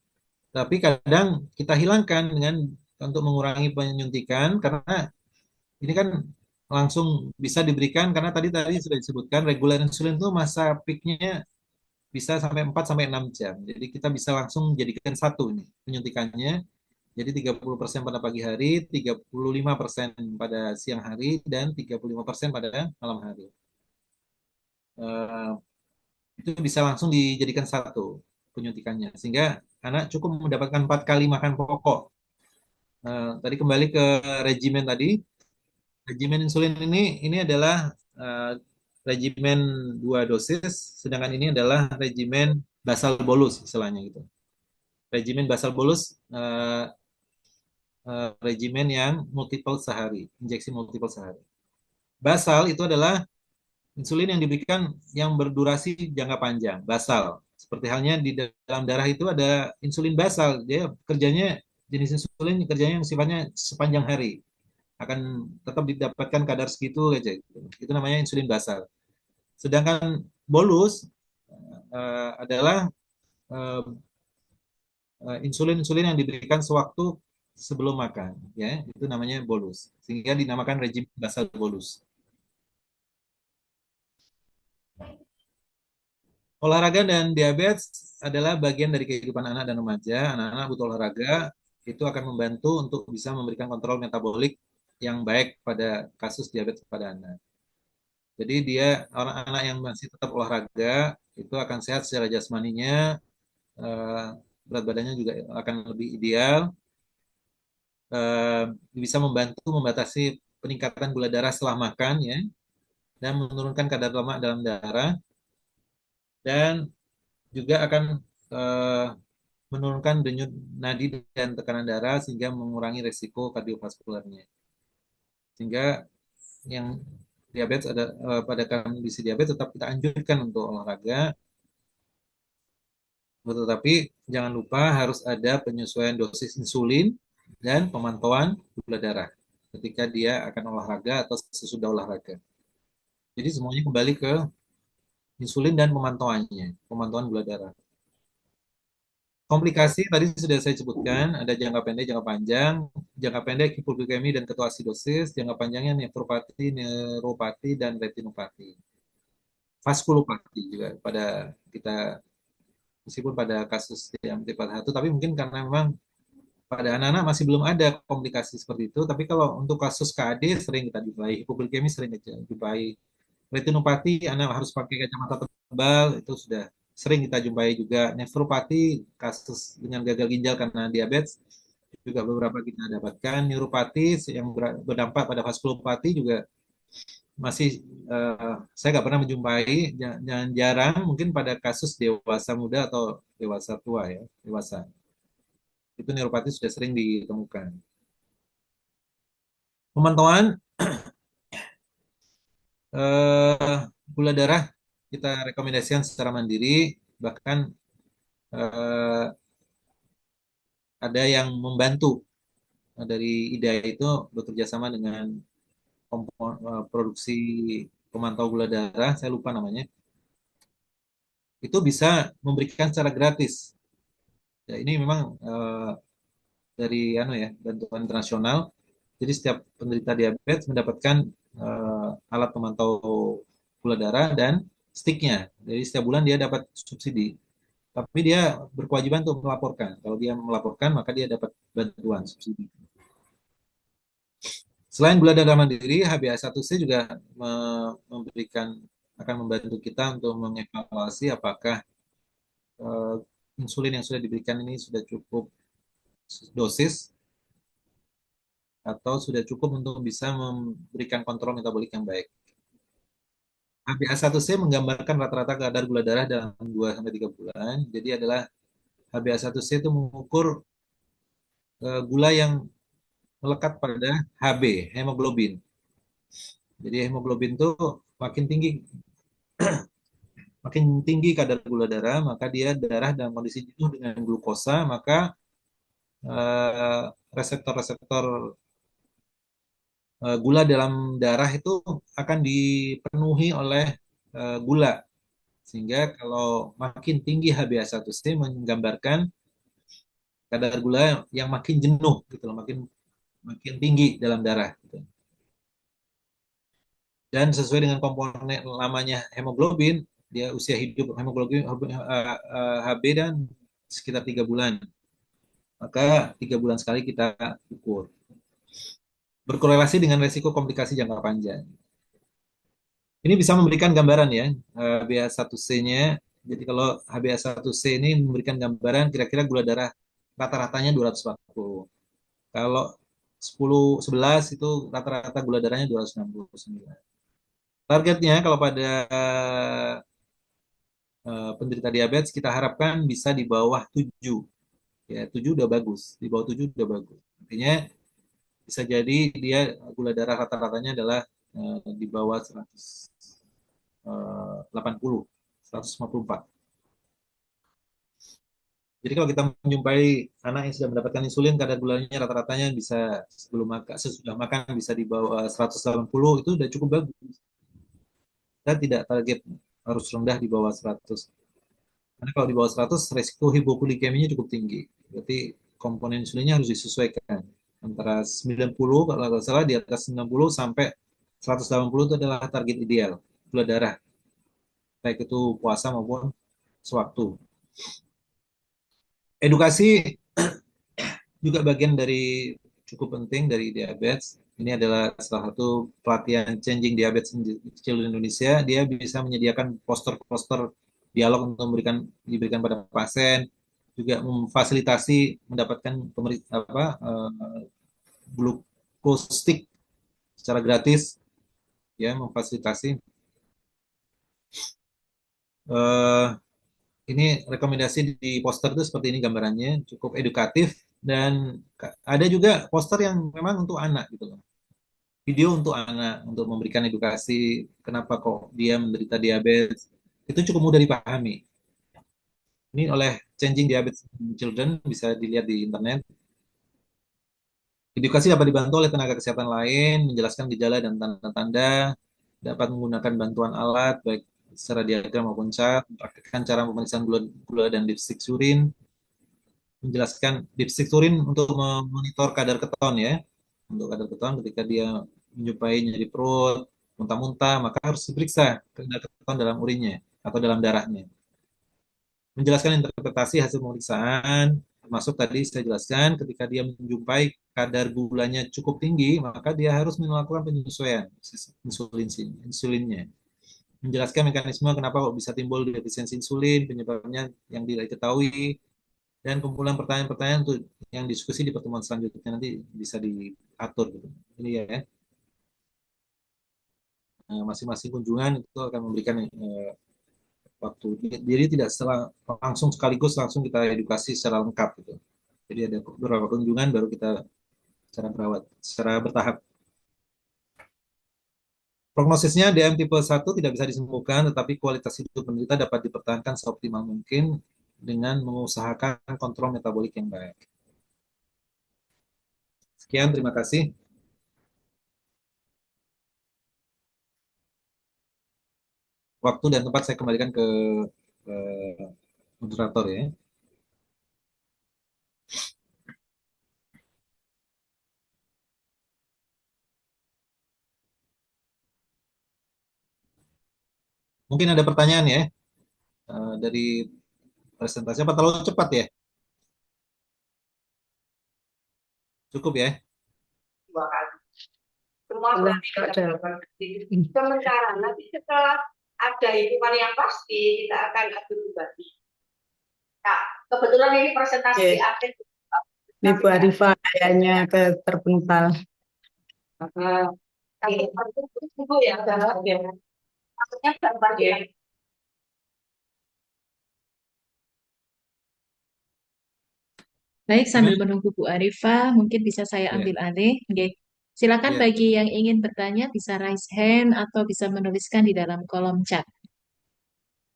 Tapi kadang kita hilangkan dengan untuk mengurangi penyuntikan, karena ini kan langsung bisa diberikan, karena tadi tadi sudah disebutkan regular insulin itu masa peaknya bisa sampai 4 sampai 6 jam. Jadi kita bisa langsung jadikan satu ini penyuntikannya. Jadi 30% pada pagi hari, 35% pada siang hari, dan 35% pada malam hari. Eh, itu bisa langsung dijadikan satu penyuntikannya, sehingga anak cukup mendapatkan 4 kali makan pokok. Tadi kembali ke regimen tadi. Regimen insulin ini adalah uh, regimen 2 dosis, sedangkan ini adalah regimen basal bolus istilahnya gitu. Regimen basal bolus regimen yang multiple sehari, injeksi multiple sehari. Basal itu adalah insulin yang diberikan yang berdurasi jangka panjang, basal. Seperti halnya di dalam darah itu ada insulin basal, dia kerjanya jenis insulin kerjanya yang sifatnya sepanjang hari, akan tetap didapatkan kadar segitu aja gitu. Itu namanya insulin basal. Sedangkan bolus adalah uh, insulin-insulin yang diberikan sewaktu sebelum makan, ya, itu namanya bolus. Sehingga dinamakan rejim basal bolus. Olahraga dan diabetes adalah bagian dari kehidupan anak dan remaja. Anak-anak butuh olahraga, itu akan membantu untuk bisa memberikan kontrol metabolik yang baik pada kasus diabetes pada anak. Jadi dia, orang anak yang masih tetap olahraga itu akan sehat secara jasmaninya, eh, berat badannya juga akan lebih ideal, eh, bisa membantu membatasi peningkatan gula darah setelah makan, ya, dan menurunkan kadar lemak dalam darah, dan juga akan eh, menurunkan denyut nadi dan tekanan darah sehingga mengurangi resiko kardiovaskularnya. Sehingga yang diabetes pada kondisi diabetes tetap kita anjurkan untuk olahraga, tetapi jangan lupa harus ada penyesuaian dosis insulin dan pemantauan gula darah ketika dia akan olahraga atau sesudah olahraga. Jadi semuanya kembali ke insulin dan pemantauannya, pemantauan gula darah. Komplikasi tadi sudah saya sebutkan, ada jangka pendek, jangka panjang. Jangka pendek hipoglikemi dan ketoasidosis, jangka panjangnya nefropati, neuropati, dan retinopati. vaskulopati juga pada kita, meskipun pada kasus diabetes tipe 1, tapi mungkin karena memang pada anak-anak masih belum ada komplikasi seperti itu. Tapi kalau untuk kasus KAD sering kita jumpai, hipoglikemi sering kita jumpai, retinopati anak harus pakai kacamata tebal itu sudah sering kita jumpai juga. Nefropati, kasus dengan gagal ginjal karena diabetes juga beberapa kita dapatkan. Neuropati yang berdampak pada vaskulopati juga masih, saya nggak pernah menjumpai, jangan jarang mungkin pada kasus dewasa muda atau dewasa tua ya, dewasa itu neuropati sudah sering ditemukan. Pemantauan gula darah kita rekomendasikan secara mandiri, bahkan eh, ada yang membantu. Dari IDA itu bekerja sama dengan produksi pemantau gula darah, saya lupa namanya, itu bisa memberikan secara gratis. Ya, ini memang dari bantuan internasional. Jadi setiap penderita diabetes mendapatkan alat pemantau gula darah dan sticknya. Jadi setiap bulan dia dapat subsidi. Tapi dia berkewajiban untuk melaporkan. Kalau dia melaporkan, maka dia dapat bantuan subsidi. Selain gula darah mandiri, HbA1c juga memberikan, akan membantu kita untuk mengevaluasi apakah eh, insulin yang sudah diberikan ini sudah cukup dosis atau sudah cukup untuk bisa memberikan kontrol metabolik yang baik. HbA1c menggambarkan rata-rata kadar gula darah dalam 2 sampai 3 bulan. Jadi adalah HbA1c itu mengukur gula yang melekat pada Hb, hemoglobin. Jadi hemoglobin itu makin tinggi makin tinggi kadar gula darah, maka dia darah dalam kondisi jenuh dengan glukosa, maka eh, reseptor-reseptor gula dalam darah itu akan dipenuhi oleh gula. Sehingga kalau makin tinggi HbA1c menggambarkan kadar gula yang makin jenuh gitu loh, makin makin tinggi dalam darah gitu. Dan sesuai dengan komponen lamanya hemoglobin, dia usia hidup hemoglobin Hb dan sekitar 3 bulan. Maka 3 bulan sekali kita ukur. Berkorelasi dengan resiko komplikasi jangka panjang. Ini bisa memberikan gambaran ya, HbA1c-nya. Jadi kalau HbA1c ini memberikan gambaran kira-kira gula darah rata-ratanya 240. Kalau 10 11 itu rata-rata gula darahnya 269. Targetnya kalau pada penderita diabetes kita harapkan bisa di bawah 7. Ya, 7 udah bagus. Di bawah 7 udah bagus. Artinya bisa jadi dia gula darah rata-ratanya adalah di bawah 180, 154. Jadi kalau kita menjumpai anak yang sudah mendapatkan insulin, kadar gulanya rata-ratanya bisa sebelum makan, sesudah makan bisa di bawah 180, itu udah cukup bagus. Kita tidak target harus rendah di bawah 100. Karena kalau di bawah 100, resiko hipoglikeminya cukup tinggi. Berarti komponen insulinnya harus disesuaikan. Antara 90, kalau nggak salah di atas 90 sampai 180 itu adalah target ideal gula darah, baik itu puasa maupun sewaktu. Edukasi juga bagian dari cukup penting dari diabetes. Ini adalah salah satu pelatihan Changing Diabetes in Children Indonesia. Dia bisa menyediakan poster-poster dialog untuk diberikan pada pasien, juga memfasilitasi mendapatkan glukostik secara gratis, ya memfasilitasi. Uh, ini rekomendasi di poster itu seperti ini gambarannya, cukup edukatif dan ada juga poster yang memang untuk anak gitu loh. Video untuk anak untuk memberikan edukasi kenapa kok dia menderita diabetes. Itu cukup mudah dipahami. Ini oleh Changing Diabetes in Children, bisa dilihat di internet. Edukasi dapat dibantu oleh tenaga kesehatan lain, menjelaskan gejala dan tanda-tanda, dapat menggunakan bantuan alat, baik secara diagram maupun chart, mempraktikkan cara pemeriksaan gula, gula dan dipstick urin, menjelaskan dipstick urin untuk memonitor kadar keton ya, untuk kadar keton ketika dia menjumpai nyeri perut, muntah-muntah, maka harus diperiksa ketahuan dalam urinnya atau dalam darahnya. Menjelaskan interpretasi hasil pemeriksaan, termasuk tadi saya jelaskan ketika dia menjumpai kadar gulanya cukup tinggi, maka dia harus melakukan penyesuaian insulinnya. Menjelaskan mekanisme kenapa kok bisa timbul defisiensi insulin, penyebabnya yang tidak diketahui, dan kumpulan pertanyaan-pertanyaan untuk yang diskusi di pertemuan selanjutnya nanti bisa diatur gitu. Ini ya, masing-masing kunjungan itu akan memberikan waktu. Jadi tidak setelah langsung sekaligus langsung kita edukasi secara lengkap gitu. Jadi ada beberapa kunjungan baru kita cara berawat secara bertahap. Prognosisnya DM tipe 1 tidak bisa disembuhkan, tetapi kualitas hidup penderita dapat dipertahankan seoptimal mungkin dengan mengusahakan kontrol metabolik yang baik. Sekian, terima kasih. Waktu dan tempat saya kembalikan ke moderator ya. Mungkin ada pertanyaan ya dari presentasi apa terlalu cepat ya? Cukup ya? Dua kali. Semua sementara nanti setelah ada hitungan yang pasti kita akan adu kembali. Nah, kebetulan ini presentasi di akhir. Ini Bu Arifah kayaknya terpental. Ibu ya, maksudnya gambar ya. Baik, sambil menunggu Bu Arifah, mungkin bisa saya ambil alih. Oke. Silakan bagi yang ingin bertanya bisa raise hand atau bisa menuliskan di dalam kolom chat.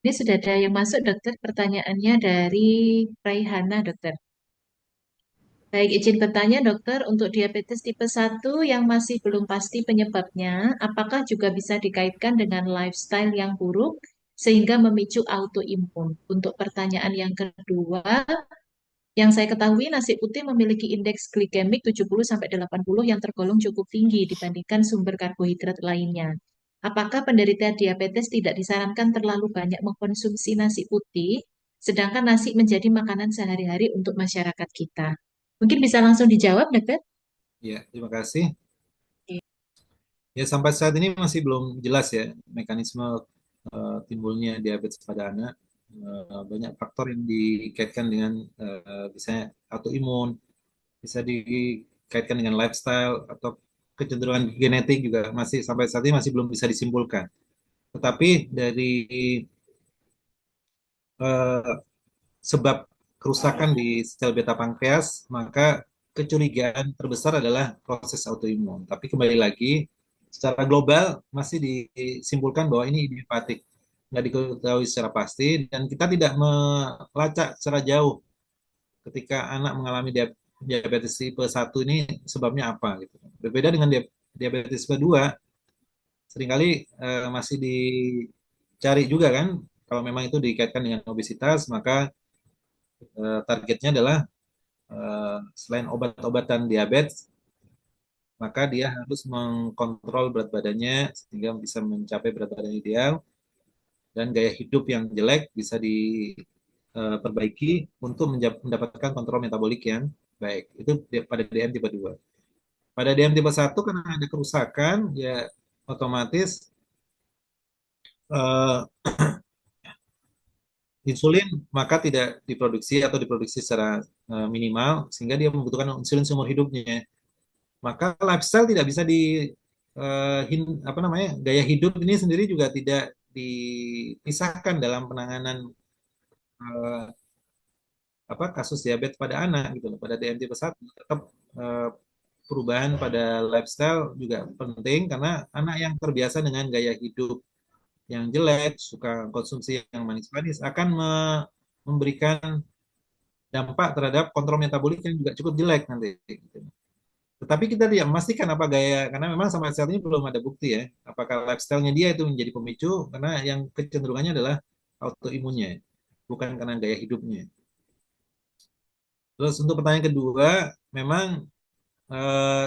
Ini sudah ada yang masuk, dokter. Pertanyaannya dari Raihana, dokter. Baik, izin bertanya, dokter, untuk diabetes tipe 1 yang masih belum pasti penyebabnya, apakah juga bisa dikaitkan dengan lifestyle yang buruk sehingga memicu autoimun? Untuk pertanyaan yang kedua, yang saya ketahui nasi putih memiliki indeks glikemik 70-80 yang tergolong cukup tinggi dibandingkan sumber karbohidrat lainnya. Apakah penderita diabetes tidak disarankan terlalu banyak mengkonsumsi nasi putih, sedangkan nasi menjadi makanan sehari-hari untuk masyarakat kita? Mungkin bisa langsung dijawab, dokter? Ya, terima kasih. Ya, sampai saat ini masih belum jelas ya mekanisme timbulnya diabetes pada anak. Banyak faktor yang dikaitkan dengan misalnya autoimun, bisa dikaitkan dengan lifestyle atau kecenderungan genetik juga masih sampai saat ini masih belum bisa disimpulkan. Tetapi dari eh, sebab kerusakan di sel beta pankreas, maka kecurigaan terbesar adalah proses autoimun. Tapi kembali lagi, secara global masih disimpulkan bahwa ini idiopatik, nggak diketahui secara pasti, dan kita tidak melacak secara jauh ketika anak mengalami diabetes tipe 1 ini sebabnya apa gitu. Berbeda dengan diabetes tipe 2, seringkali masih dicari juga kan, kalau memang itu dikaitkan dengan obesitas, maka targetnya adalah selain obat-obatan diabetes, maka dia harus mengkontrol berat badannya sehingga bisa mencapai berat badan ideal dan gaya hidup yang jelek bisa diperbaiki untuk mendapatkan kontrol metabolik yang baik. Itu pada DM tipe 2. Pada DM tipe 1 karena ada kerusakan, ya otomatis uh, insulin maka tidak diproduksi atau diproduksi secara minimal sehingga dia membutuhkan insulin seumur hidupnya. Maka lifestyle tidak bisa apa namanya, gaya hidup ini sendiri juga tidak dipisahkan dalam penanganan eh, apa kasus diabetes pada anak gitu loh. Pada DM tipe 1 tetap eh, perubahan pada lifestyle juga penting karena anak yang terbiasa dengan gaya hidup yang jelek, suka konsumsi yang manis-manis akan memberikan dampak terhadap kontrol metabolik yang juga cukup jelek nanti gitu. Tetapi kita tidak memastikan apa gaya, karena memang sampai saat ini belum ada bukti ya, apakah lifestyle-nya dia itu menjadi pemicu, karena yang kecenderungannya adalah autoimunnya, bukan karena gaya hidupnya. Terus untuk pertanyaan kedua, memang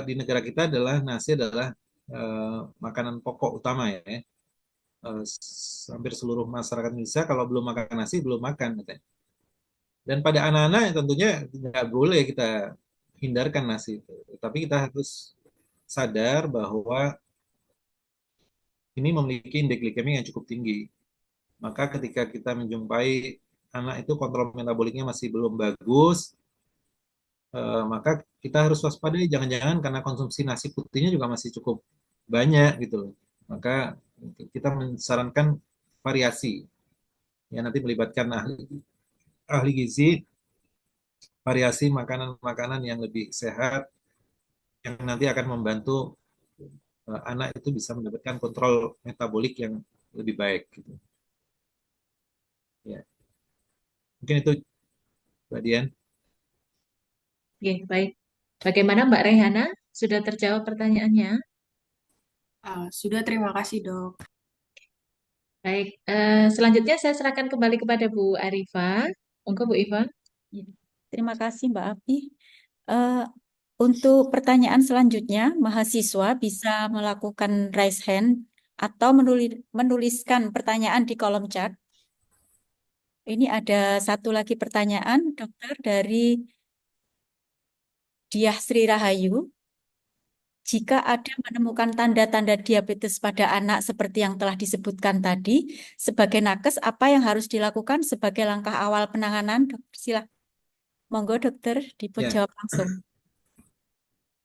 di negara kita adalah nasi adalah makanan pokok utama ya. Hampir seluruh masyarakat Indonesia kalau belum makan nasi belum makan katanya. Dan pada anak-anak tentunya nggak boleh kita hindarkan nasi itu. Tapi kita harus sadar bahwa ini memiliki indeks glikemik yang cukup tinggi. Maka ketika kita menjumpai anak itu kontrol metaboliknya masih belum bagus, maka kita harus waspadai jangan-jangan karena konsumsi nasi putihnya juga masih cukup banyak gitu loh. Maka kita mensarankan variasi ya nanti melibatkan ahli gizi, variasi makanan-makanan yang lebih sehat yang nanti akan membantu anak itu bisa mendapatkan kontrol metabolik yang lebih baik gitu. Ya, mungkin itu Mbak Dian. Oke, baik. Bagaimana Mbak Rehana? Sudah terjawab pertanyaannya? Sudah, terima kasih dok. Baik, selanjutnya saya serahkan kembali kepada Bu Arifa. Monggo Bu Iva. Ya, terima kasih Mbak Api. Eh, untuk pertanyaan selanjutnya, mahasiswa bisa melakukan raise hand atau menuliskan pertanyaan di kolom chat. Ini ada satu lagi pertanyaan, dokter, dari Diah Sri Rahayu. Jika ada menemukan tanda-tanda diabetes pada anak seperti yang telah disebutkan tadi, sebagai nakes, apa yang harus dilakukan sebagai langkah awal penanganan? Dokter, silakan. Monggo dokter, Ya, dijawab langsung.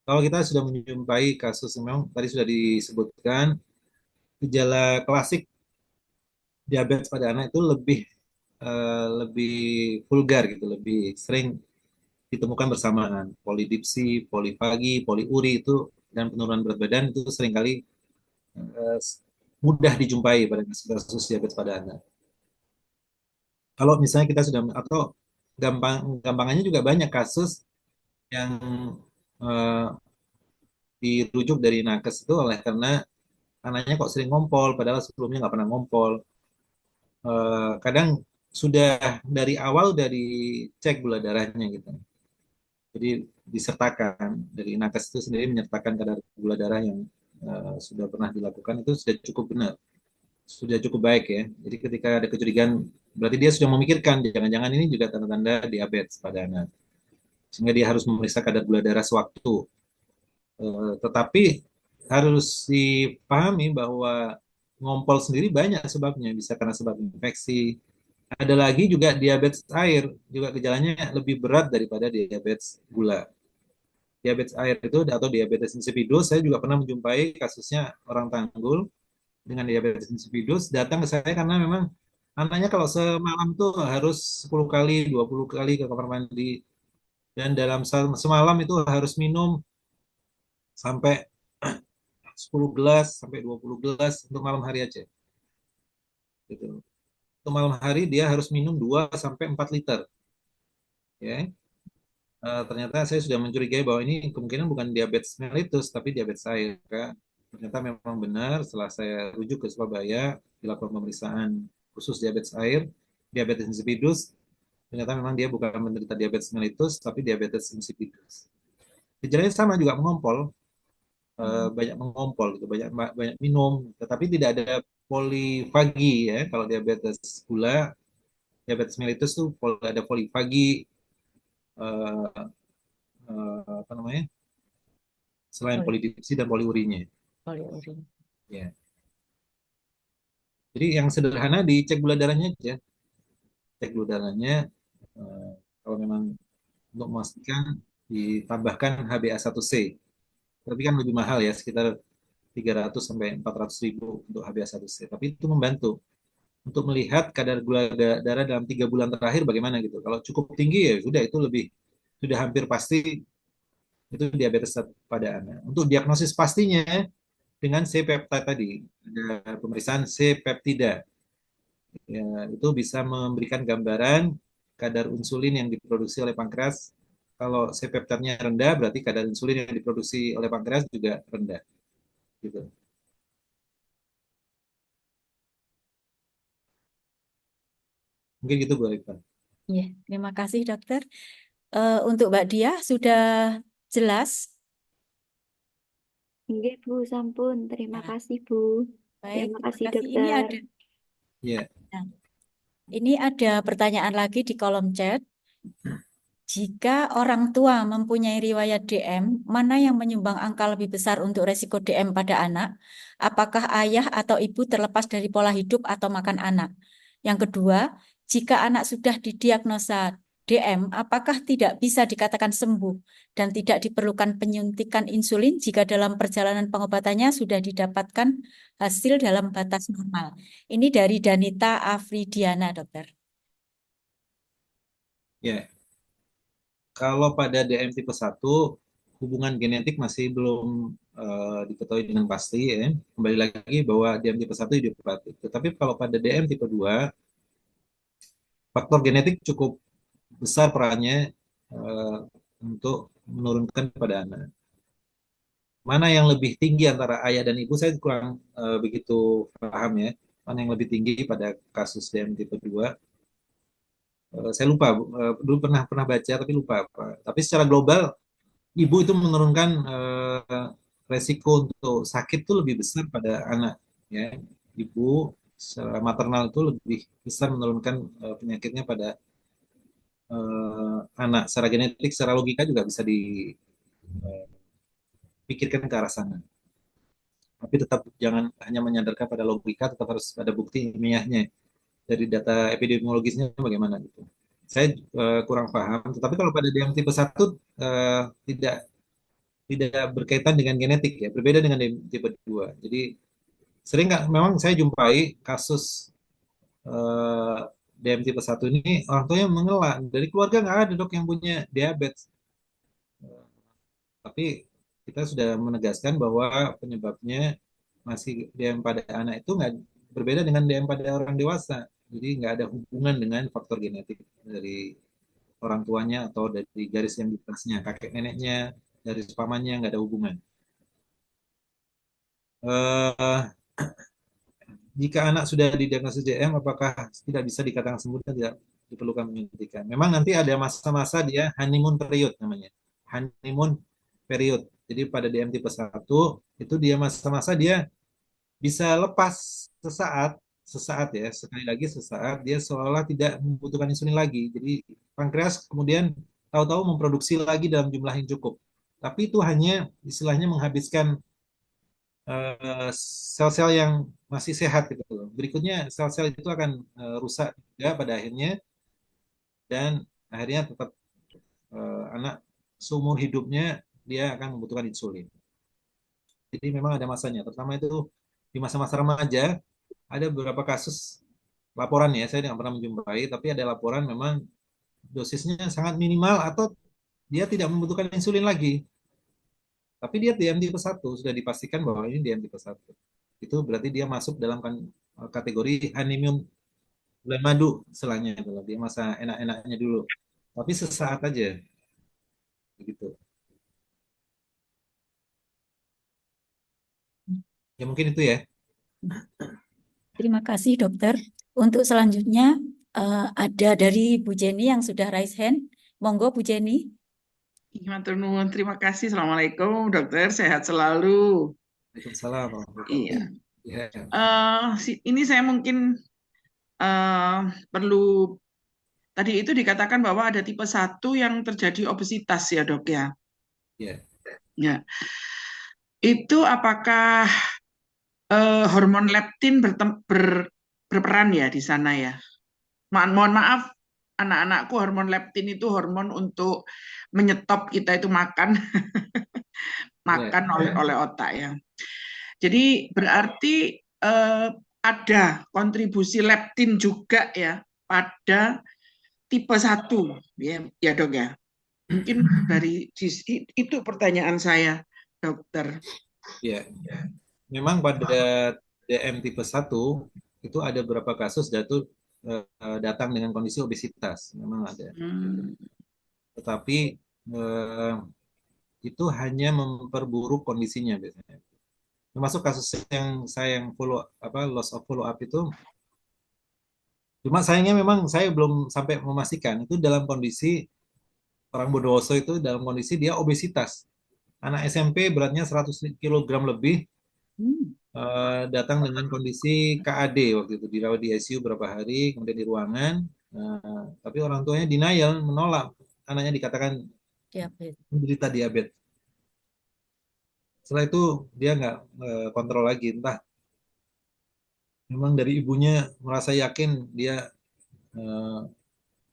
kalau kita sudah menjumpai kasus memang tadi sudah disebutkan gejala klasik diabetes pada anak itu lebih vulgar gitu, lebih sering ditemukan bersamaan. Polidipsi, polifagi, poliuri itu dan penurunan berat badan itu seringkali eh, mudah dijumpai pada kasus diabetes pada anak. Kalau misalnya kita sudah atau gampangannya juga banyak kasus yang eh, dirujuk dari nakes itu oleh karena anaknya kok sering ngompol padahal sebelumnya nggak pernah ngompol. Kadang sudah dari awal udah dicek gula darahnya gitu. Jadi disertakan dari nakes itu sendiri menyertakan kadar gula darah yang sudah pernah dilakukan itu sudah cukup benar, sudah cukup baik ya. Jadi ketika ada kecurigaan berarti dia sudah memikirkan jangan-jangan ini juga tanda-tanda diabetes pada anak. Sehingga dia harus memeriksa kadar gula darah sewaktu. Tetapi harus dipahami bahwa ngompol sendiri banyak sebabnya, bisa karena sebab infeksi. Ada lagi juga diabetes air, juga gejalanya lebih berat daripada diabetes gula. Diabetes air itu atau diabetes insipidus, saya juga pernah menjumpai kasusnya orang Tanggul dengan diabetes insipidus datang ke saya karena memang anaknya kalau semalam tuh harus 10 kali, 20 kali ke kamar mandi dan dalam semalam itu harus minum sampai 10 gelas sampai 20 gelas untuk malam hari aja. Gitu. Untuk malam hari dia harus minum 2 sampai 4 liter. Ya. Ternyata saya sudah mencurigai bahwa ini kemungkinan bukan diabetes mellitus tapi diabetes air. Ternyata memang benar setelah saya rujuk ke Surabaya dilakukan pemeriksaan khusus diabetes air, diabetes insipidus, ternyata memang dia bukan menderita diabetes mellitus tapi diabetes insipidus. Gejalanya sama juga mengompol, banyak mengompol gitu, banyak banyak minum, tetapi tidak ada polifagi ya. Kalau diabetes gula, diabetes mellitus tuh ada polifagi, eh, apa namanya? Selain polidipsi dan poliurinya. Poliuri. Ya. Jadi yang sederhana dicek gula darahnya aja. Cek gula darahnya kalau memang untuk memastikan ditambahkan HbA1c. Tapi kan lebih mahal ya, sekitar 300 sampai 400 ribu untuk HbA1c. Tapi itu membantu untuk melihat kadar gula darah dalam 3 bulan terakhir bagaimana gitu. Kalau cukup tinggi ya sudah itu lebih sudah hampir pasti itu diabetes pada anak. Untuk diagnosis pastinya dengan C-peptide tadi, ada pemeriksaan C-peptida. Ya, itu bisa memberikan gambaran kadar insulin yang diproduksi oleh pankreas. Kalau C-peptide-nya rendah, berarti kadar insulin yang diproduksi oleh pankreas juga rendah. Gitu. Mungkin gitu Bu Alifah. Ya, terima kasih dokter. Untuk Mbak Diah sudah jelas Nggih, Bu, sampun. Terima Nah, kasih, Bu. baik, Terima terima kasih, kasih. Ini dokter. ada, Ya, nah, ini ada pertanyaan lagi di kolom chat. Jika orang tua mempunyai riwayat DM, mana yang menyumbang angka lebih besar untuk resiko DM pada anak? Apakah ayah atau ibu terlepas dari pola hidup atau makan anak? Yang kedua, jika anak sudah didiagnosa DM, apakah tidak bisa dikatakan sembuh dan tidak diperlukan penyuntikan insulin jika dalam perjalanan pengobatannya sudah didapatkan hasil dalam batas normal? Ini dari Danita Afridiana, dokter. ya. Kalau pada DM tipe 1, hubungan genetik masih belum diketahui dengan pasti ya. Kembali lagi bahwa DM tipe 1 idiopati. Tetapi kalau pada DM tipe 2, faktor genetik cukup besar perannya eh, untuk menurunkan pada anak. Mana yang lebih tinggi antara ayah dan ibu, saya kurang begitu paham ya. Mana yang lebih tinggi pada kasus DM tipe 2. Saya lupa, dulu pernah pernah baca tapi lupa apa. Tapi secara global ibu itu menurunkan resiko untuk sakit itu lebih besar pada anak ya. Ibu secara maternal itu lebih besar menurunkan penyakitnya pada anak. Secara genetik, secara logika juga bisa dipikirkan ke arah sana. Tapi tetap jangan hanya menyandarkan pada logika, tetap harus ada bukti ilmiahnya dari data epidemiologisnya bagaimana gitu. Saya kurang paham. Tetapi kalau pada yang tipe 1 tidak tidak berkaitan dengan genetik ya, berbeda dengan tipe 2. Jadi sering nggak, memang saya jumpai kasus DM tipe 1 ini orang tuanya mengelak, dari keluarga nggak ada dok yang punya diabetes. Tapi kita sudah menegaskan bahwa penyebabnya masih DM pada anak itu nggak berbeda dengan DM pada orang dewasa. Jadi nggak ada hubungan dengan faktor genetik dari orang tuanya atau dari garis yang diatasnya, kakek neneknya, garis pamannya nggak ada hubungan. Eh, Jika anak sudah didiagnosis DM, apakah tidak bisa dikatakan sembuh dan tidak diperlukan penyuntikan? Memang nanti ada masa-masa dia honeymoon period namanya. Honeymoon period. Jadi pada DM tipe 1 itu dia masa-masa dia bisa lepas sesaat, sesaat ya, sekali lagi sesaat dia seolah tidak membutuhkan insulin lagi. Jadi pankreas kemudian tahu-tahu memproduksi lagi dalam jumlah yang cukup. Tapi itu hanya istilahnya menghabiskan sel-sel yang masih sehat gitu loh. Berikutnya sel-sel itu akan rusak juga pada akhirnya dan akhirnya tetap anak seumur hidupnya dia akan membutuhkan insulin. Jadi memang ada masanya, terutama itu di masa-masa remaja ada beberapa kasus laporan ya, saya tidak pernah menjumpai, tapi ada laporan memang dosisnya sangat minimal atau dia tidak membutuhkan insulin lagi. Tapi dia DM tipe 1 sudah dipastikan bahwa ini DM tipe 1. Itu berarti dia masuk dalam kategori honeymoon bulan madu istilahnya kalau dia masa enak-enaknya dulu. Tapi sesaat aja begitu. Ya mungkin itu ya. Terima kasih, dokter. Untuk selanjutnya, ada dari Bu Jenny yang sudah raise hand. Monggo, Bu Jenny. Matur nuwun, terima kasih. Assalamualaikum, dokter. Sehat selalu. Waalaikumsalam. Iya. Ya. Ini saya mungkin perlu, tadi itu dikatakan bahwa ada tipe 1 yang terjadi obesitas ya dok ya. Ya. Ya. Itu apakah hormon leptin berperan ya di sana ya? Mohon maaf, anak-anakku hormon leptin itu hormon untuk menyetop kita itu makan, makan oleh otak ya. Jadi berarti ada kontribusi leptin juga ya pada tipe 1 ya dok ya. Mungkin dari itu pertanyaan saya, dokter. Ya. Memang pada DM tipe 1 itu ada beberapa kasus datang dengan kondisi obesitas, memang ada. Tetapi itu hanya memperburuk kondisinya biasanya. Termasuk kasus yang saya loss of follow up itu. Cuma sayangnya memang saya belum sampai memastikan itu dalam kondisi orang Bondowoso itu dalam kondisi dia obesitas. anak SMP beratnya 100 kilogram lebih, Hmm. datang dengan kondisi KAD waktu itu, dirawat di ICU berapa hari, kemudian di ruangan. Tapi orang tuanya denial, menolak anaknya dikatakan Diabetes. menderita diabetes. Setelah itu dia nggak kontrol lagi, entah memang dari ibunya merasa yakin dia eh,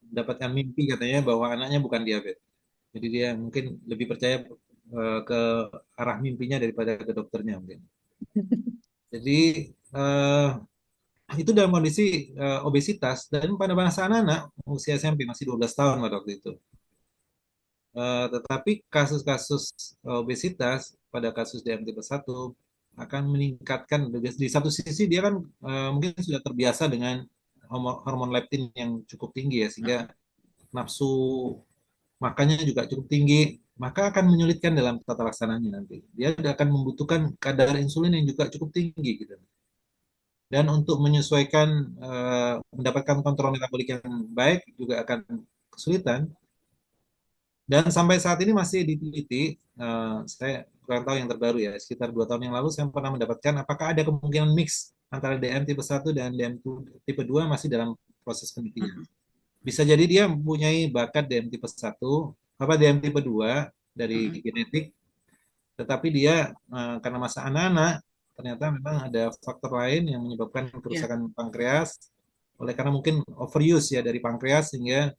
mendapatkan mimpi katanya bahwa anaknya bukan diabetes. Jadi dia mungkin lebih percaya ke arah mimpinya daripada ke dokternya mungkin. Jadi eh, itu dalam kondisi obesitas dan pada masa anak-anak usia SMP masih 12 tahun pada waktu itu. Tetapi kasus-kasus obesitas pada kasus DM tipe 1 akan meningkatkan di satu sisi dia kan mungkin sudah terbiasa dengan hormon leptin yang cukup tinggi ya sehingga nafsu makannya juga cukup tinggi, maka akan menyulitkan dalam tata laksananya nanti. Dia akan membutuhkan kadar insulin yang juga cukup tinggi gitu. Dan untuk menyesuaikan mendapatkan kontrol metabolik yang baik juga akan kesulitan. Dan sampai saat ini masih diteliti, saya kurang tahu yang terbaru ya, sekitar 2 tahun yang lalu saya pernah mendapatkan apakah ada kemungkinan mix antara DM tipe 1 dan DM tipe 2 masih dalam proses penelitian. Bisa jadi dia mempunyai bakat DM tipe 1, DM tipe 2 dari genetik, tetapi dia karena masa anak-anak, ternyata memang ada faktor lain yang menyebabkan kerusakan pankreas, oleh karena mungkin overuse ya dari pankreas sehingga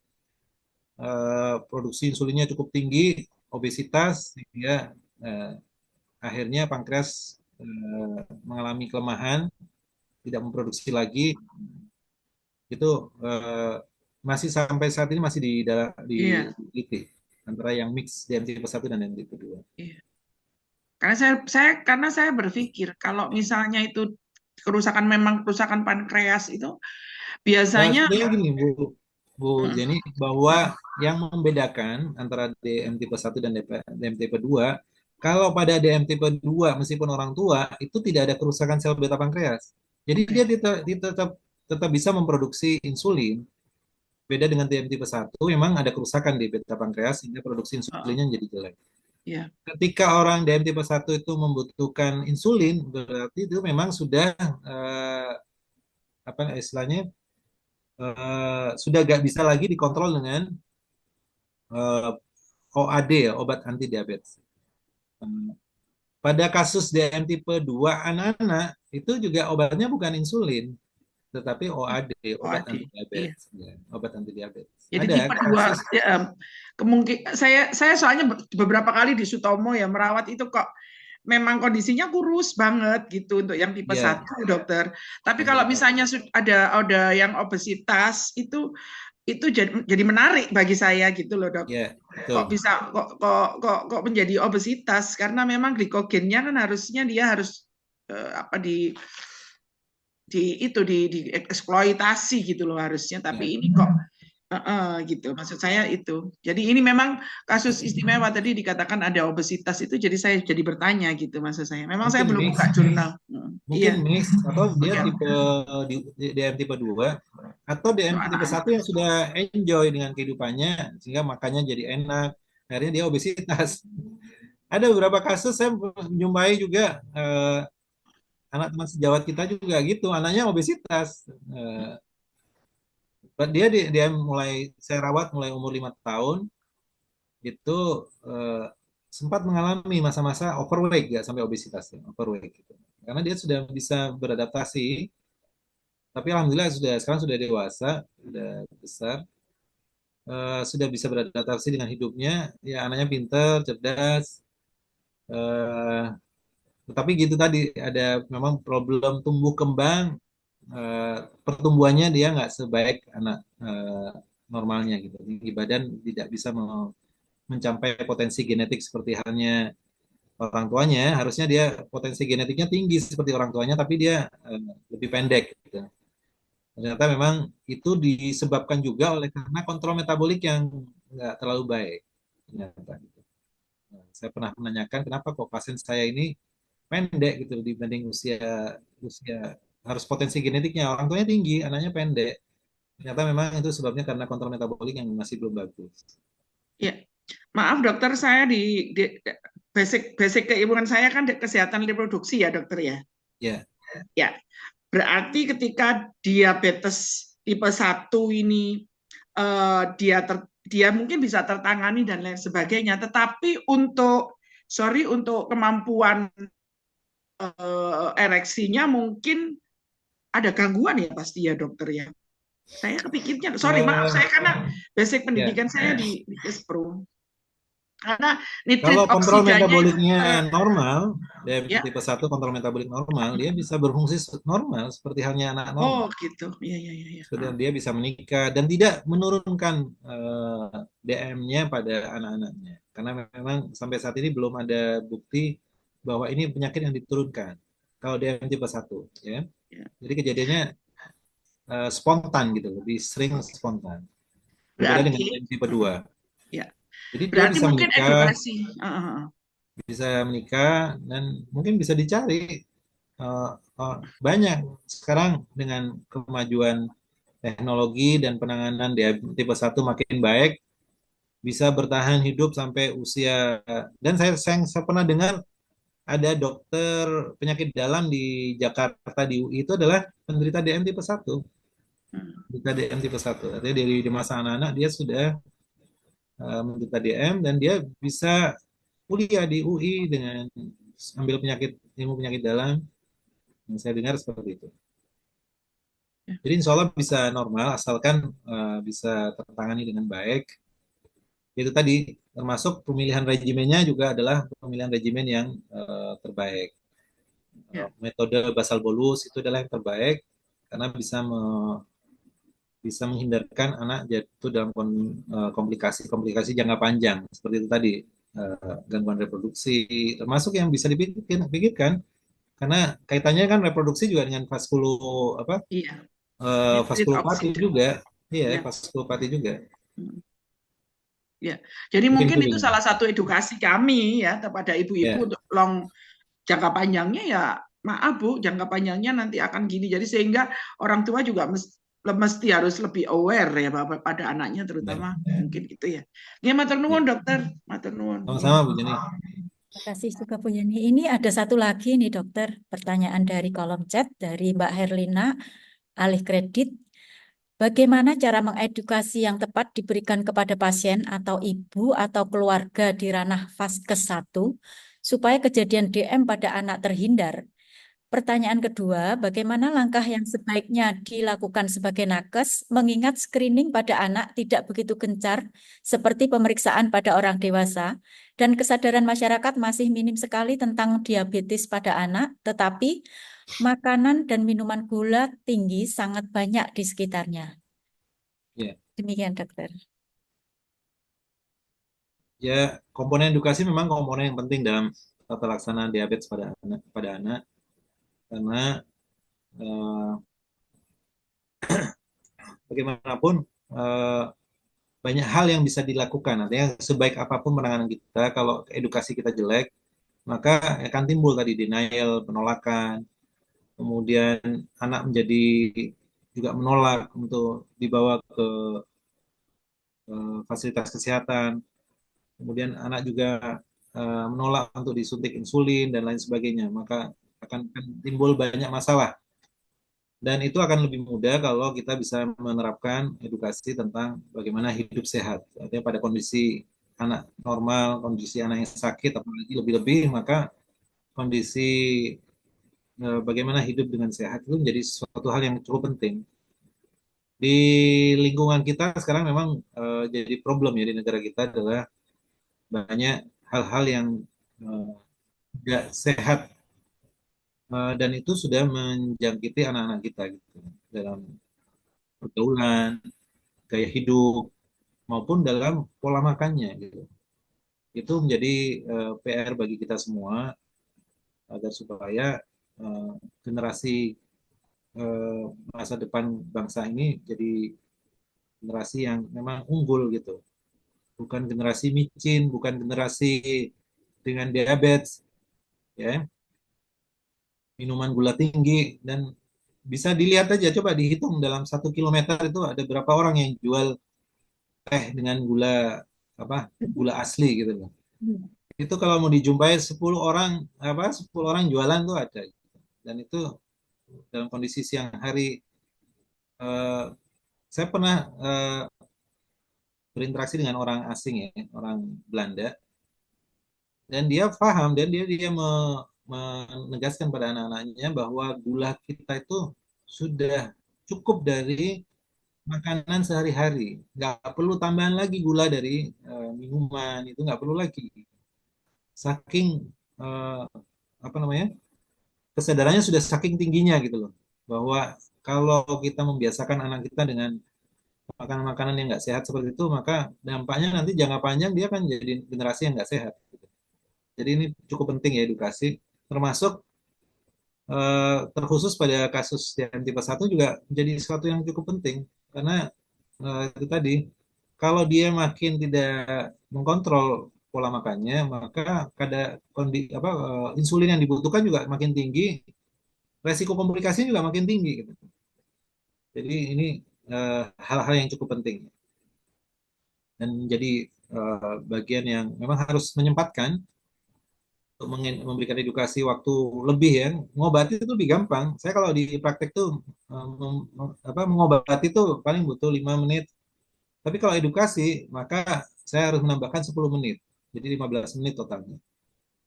produksi insulinnya cukup tinggi, obesitas, sehingga akhirnya pankreas mengalami kelemahan, tidak memproduksi lagi. Itu masih sampai saat ini masih diteliti antara yang mix DM tipe 1 dan DM tipe 2. Iya. Karena saya berpikir kalau misalnya itu memang kerusakan pankreas itu biasanya Sebenarnya gini Bu Jenny, bahwa yang membedakan antara DM tipe 1 dan DM tipe 2, kalau pada DM tipe 2 meskipun orang tua itu tidak ada kerusakan sel beta pankreas. Jadi dia tetap bisa memproduksi insulin. Beda dengan DM tipe 1, memang ada kerusakan di beta pankreas sehingga produksi insulinnya jadi jelek. ya, Ketika orang DM tipe 1 itu membutuhkan insulin, berarti itu memang sudah apa istilahnya sudah gak bisa lagi dikontrol dengan OAD ya, obat anti diabetes. Pada kasus DM tipe 2 anak-anak itu juga obatnya bukan insulin, tetapi OAD, obat OAD, anti iya. diabetes. Ya, obat anti diabetes. Jadi Ada tipe 2 kasus kemungkinan saya soalnya beberapa kali di Sutomo ya merawat itu kok memang kondisinya kurus banget gitu untuk yang tipe ya, 1 dokter. Tapi kalau misalnya ada yang obesitas itu jadi menarik bagi saya gitu loh dok. ya, Kok betul. bisa kok menjadi obesitas karena memang glikogennya kan harusnya dia harus dieksploitasi gitu loh harusnya. Tapi ini kok gitu maksud saya itu. Jadi ini memang kasus istimewa tadi dikatakan ada obesitas itu jadi saya jadi bertanya gitu maksud saya. Memang saya belum buka jurnal. Mungkin Iya. mix atau dia tipe DM tipe 2 atau DM tipe 1 yang sudah enjoy dengan kehidupannya sehingga makannya jadi enak, akhirnya dia obesitas. Ada beberapa kasus saya menjumpai juga anak teman sejawat kita juga gitu, anaknya obesitas. Dia mulai saya rawat mulai umur 5 tahun itu sempat mengalami masa-masa overweight ya sampai obesitas ya, overweight gitu. Karena dia sudah bisa beradaptasi, tapi alhamdulillah sekarang sudah dewasa, sudah besar, sudah bisa beradaptasi dengan hidupnya. Ya anaknya pinter, cerdas, tetapi gitu tadi ada memang problem tumbuh kembang, pertumbuhannya dia nggak sebaik anak normalnya gitu. Tinggi badan tidak bisa mencapai potensi genetik seperti halnya orang tuanya. Harusnya dia potensi genetiknya tinggi seperti orang tuanya, tapi dia lebih pendek gitu. Ternyata memang itu disebabkan juga oleh karena kontrol metabolik yang nggak terlalu baik. Ternyata gitu. Saya pernah menanyakan kenapa kok pasien saya ini pendek gitu dibanding usia harus potensi genetiknya orang tuanya tinggi, anaknya pendek. Ternyata memang itu sebabnya karena kontrol metabolik yang masih belum bagus. Ya, maaf dokter saya basic keilmuan saya kan kesehatan reproduksi ya dokter ya. Ya. Ya, berarti ketika diabetes tipe 1 ini dia mungkin bisa tertangani dan lain sebagainya, tetapi untuk kemampuan ereksinya mungkin ada gangguan ya pasti ya dokter ya. Saya kepikirnya, maaf saya karena basic pendidikan saya di Kespro. Karena nitrit kalau kontrol oksidanya metaboliknya normal, diabetes tipe 1 kontrol metabolik normal, dia bisa berfungsi normal seperti halnya anak normal. Oh gitu, iya. Dia bisa menikah dan tidak menurunkan DM-nya pada anak-anaknya. Karena memang sampai saat ini belum ada bukti bahwa ini penyakit yang diturunkan. Kalau DM tipe 1, ya. Jadi kejadiannya spontan gitu, lebih sering spontan. Berbeda dengan DM tipe 2. Ya. Jadi berarti dia bisa mungkin menikah, edukasi. Bisa menikah dan mungkin bisa dicari banyak sekarang dengan kemajuan teknologi dan penanganan diabetes tipe 1 makin baik, bisa bertahan hidup sampai usia. Dan saya pernah dengar ada dokter penyakit dalam di Jakarta di UI itu adalah penderita DM tipe 1. Penderita DM tipe 1. Artinya dari masa anak-anak dia sudah menderita DM dan dia bisa kuliah di UI dengan ambil ilmu penyakit dalam. Yang saya dengar seperti itu. Jadi insya Allah bisa normal asalkan bisa tertangani dengan baik. Itu tadi termasuk pemilihan regimennya juga adalah pemilihan regimen yang terbaik. Metode basal bolus itu adalah yang terbaik karena bisa menghindarkan anak jatuh dalam komplikasi jangka panjang seperti itu tadi, gangguan reproduksi termasuk yang bisa dipikirkan karena kaitannya kan reproduksi juga dengan vaskulopati juga, vaskulopati juga. Ya, jadi mungkin itu salah satu edukasi kami ya kepada ibu-ibu untuk jangka panjangnya ya, maaf Bu, jangka panjangnya nanti akan gini. Jadi sehingga orang tua juga mesti harus lebih aware ya pada anaknya terutama mungkin gitu ya. Ya, matur nuwun dokter, matur nuwun. Sama-sama Bu Jenny. Terima kasih juga Bu Yeni. Ini ada satu lagi nih dokter, pertanyaan dari kolom chat dari Mbak Herlina, alih kredit. Bagaimana cara mengedukasi yang tepat diberikan kepada pasien atau ibu atau keluarga di ranah Vaskes 1 supaya kejadian DM pada anak terhindar? Pertanyaan kedua, bagaimana langkah yang sebaiknya dilakukan sebagai nakes mengingat screening pada anak tidak begitu gencar seperti pemeriksaan pada orang dewasa dan kesadaran masyarakat masih minim sekali tentang diabetes pada anak, tetapi makanan dan minuman gula tinggi sangat banyak di sekitarnya. Demikian dokter. Ya, komponen edukasi memang komponen yang penting dalam tata laksana diabetes pada anak. Karena bagaimanapun banyak hal yang bisa dilakukan. Artinya sebaik apapun penanganan kita, kalau edukasi kita jelek, maka akan timbul tadi denial, penolakan, kemudian anak menjadi juga menolak untuk dibawa ke fasilitas kesehatan, kemudian anak juga menolak untuk disuntik insulin dan lain sebagainya, maka akan timbul banyak masalah. Dan itu akan lebih mudah kalau kita bisa menerapkan edukasi tentang bagaimana hidup sehat. Artinya pada kondisi anak normal, kondisi anak yang sakit, apalagi lebih-lebih, maka kondisi bagaimana hidup dengan sehat itu menjadi suatu hal yang cukup penting. Di lingkungan kita sekarang memang jadi problem ya di negara kita adalah banyak hal-hal yang tidak sehat dan itu sudah menjangkiti anak-anak kita gitu, dalam pergaulan, gaya hidup maupun dalam pola makannya gitu. Itu menjadi PR bagi kita semua agar supaya generasi masa depan bangsa ini jadi generasi yang memang unggul gitu. Bukan generasi micin, bukan generasi dengan diabetes, ya, minuman gula tinggi, dan bisa dilihat aja, coba dihitung dalam 1 kilometer itu ada berapa orang yang jual teh dengan gula asli gitu loh. Itu kalau mau dijumpai 10 orang, 10 orang jualan tuh ada. Dan itu dalam kondisi siang hari, eh, saya pernah berinteraksi dengan orang asing ya, orang Belanda, dan dia paham, dan dia menegaskan pada anak-anaknya bahwa gula kita itu sudah cukup dari makanan sehari-hari, nggak perlu tambahan lagi gula dari minuman, itu nggak perlu lagi. Saking eh, apa namanya, kesadarannya sudah saking tingginya gitu loh, bahwa kalau kita membiasakan anak kita dengan makanan-makanan yang nggak sehat seperti itu, maka dampaknya nanti jangka panjang dia akan jadi generasi yang nggak sehat. Jadi ini cukup penting ya edukasi, termasuk terkhusus pada kasus yang tipe 1 juga menjadi sesuatu yang cukup penting, karena itu tadi, kalau dia makin tidak mengkontrol pola makannya, maka insulin yang dibutuhkan juga makin tinggi, resiko komplikasi juga makin tinggi gitu. Jadi ini hal-hal yang cukup penting dan menjadi bagian yang memang harus menyempatkan untuk memberikan edukasi waktu lebih ya. Mengobati itu lebih gampang. Saya kalau di praktek tuh mengobati itu paling butuh 5 menit. Tapi kalau edukasi, maka saya harus menambahkan 10 menit. Jadi 15 menit totalnya.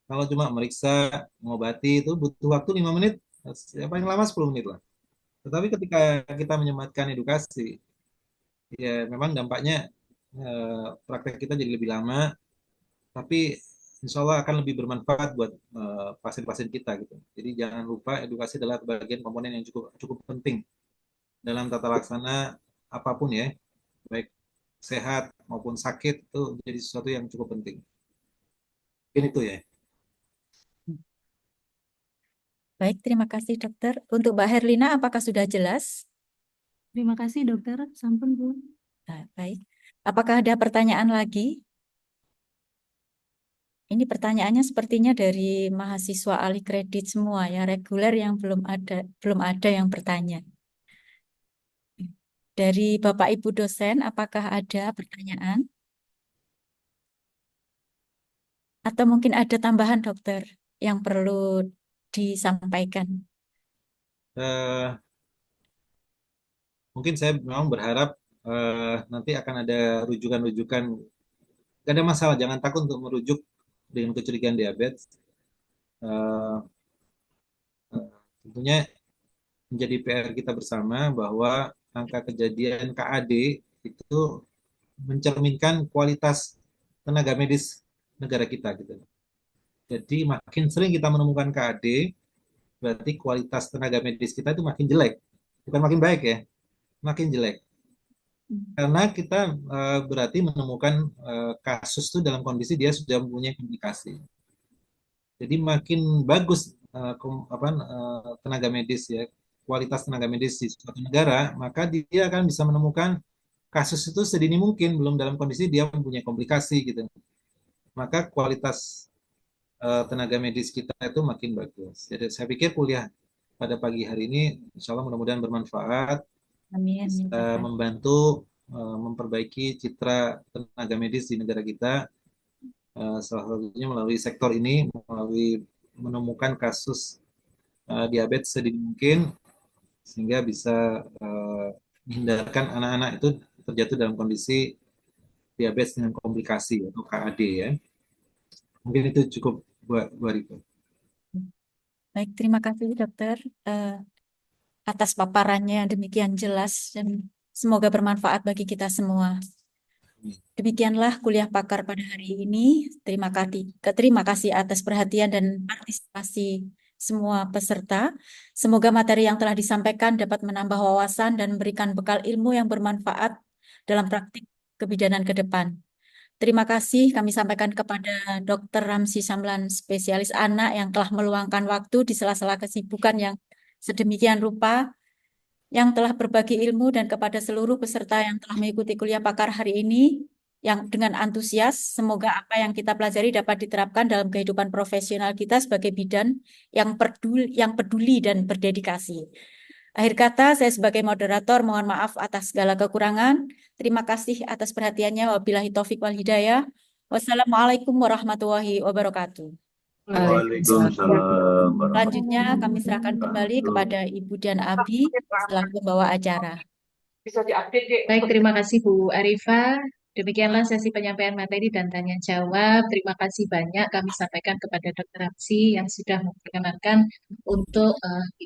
Kalau cuma meriksa, mengobati itu butuh waktu 5 menit, ya paling lama 10 menit lah. Tetapi ketika kita menyematkan edukasi, ya memang dampaknya praktek kita jadi lebih lama, tapi insya Allah akan lebih bermanfaat buat pasien-pasien kita gitu. Jadi jangan lupa edukasi adalah bagian komponen yang cukup cukup penting dalam tata laksana apapun ya, baik sehat maupun sakit, itu jadi sesuatu yang cukup penting. Mungkin itu ya. Baik, terima kasih dokter. Untuk Mbak Herlina, apakah sudah jelas? Terima kasih dokter, sampun Bu. Nah, baik. Apakah ada pertanyaan lagi? Ini pertanyaannya sepertinya dari mahasiswa alih kredit semua ya, reguler yang belum ada yang bertanya. Dari Bapak Ibu dosen, apakah ada pertanyaan? Atau mungkin ada tambahan dokter yang perlu disampaikan? Mungkin saya memang berharap nanti akan ada rujukan-rujukan. Gak ada masalah, jangan takut untuk merujuk dengan kecurigaan diabetes. Eh, Tentunya menjadi PR kita bersama bahwa angka kejadian KAD itu mencerminkan kualitas tenaga medis negara kita gitu. Jadi makin sering kita menemukan KAD, berarti kualitas tenaga medis kita itu makin jelek. Bukan makin baik ya, makin jelek. Karena kita berarti menemukan kasus itu dalam kondisi dia sudah mempunyai komplikasi. Jadi makin bagus tenaga medis ya, kualitas tenaga medis di suatu negara, maka dia akan bisa menemukan kasus itu sedini mungkin, belum dalam kondisi dia mempunyai komplikasi gitu. Maka kualitas tenaga medis kita itu makin bagus. Jadi saya pikir kuliah pada pagi hari ini insya Allah mudah-mudahan bermanfaat, Amin. bisa membantu memperbaiki citra tenaga medis di negara kita, salah satunya melalui sektor ini, melalui menemukan kasus diabetes sedini mungkin, sehingga bisa menghindarkan anak-anak itu terjatuh dalam kondisi diabetes dengan komplikasi atau KAD ya. Mungkin itu cukup buat itu. Baik, terima kasih dokter atas paparannya yang demikian jelas dan semoga bermanfaat bagi kita semua. Demikianlah kuliah pakar pada hari ini. Terima kasih atas perhatian dan partisipasi semua peserta. Semoga materi yang telah disampaikan dapat menambah wawasan dan memberikan bekal ilmu yang bermanfaat dalam praktik kebidanan ke depan. Terima kasih kami sampaikan kepada Dr. Ramzi Samlan, spesialis anak yang telah meluangkan waktu di sela-sela kesibukan yang sedemikian rupa, yang telah berbagi ilmu, dan kepada seluruh peserta yang telah mengikuti kuliah pakar hari ini yang dengan antusias. Semoga apa yang kita pelajari dapat diterapkan dalam kehidupan profesional kita sebagai bidan yang peduli dan berdedikasi. Akhir kata, saya sebagai moderator mohon maaf atas segala kekurangan. Terima kasih atas perhatiannya. Wabillahi taufik wal hidayah. Wassalamualaikum warahmatullahi wabarakatuh. Waalaikumsalam. Selanjutnya kami serahkan kembali kepada Ibu dan Abi selaku pembawa acara. Bisa diupdate deh. Baik, terima kasih Bu Arifah. Demikianlah sesi penyampaian materi dan tanya jawab. Terima kasih banyak kami sampaikan kepada Dr. Ramsi yang sudah memperkenankan untuk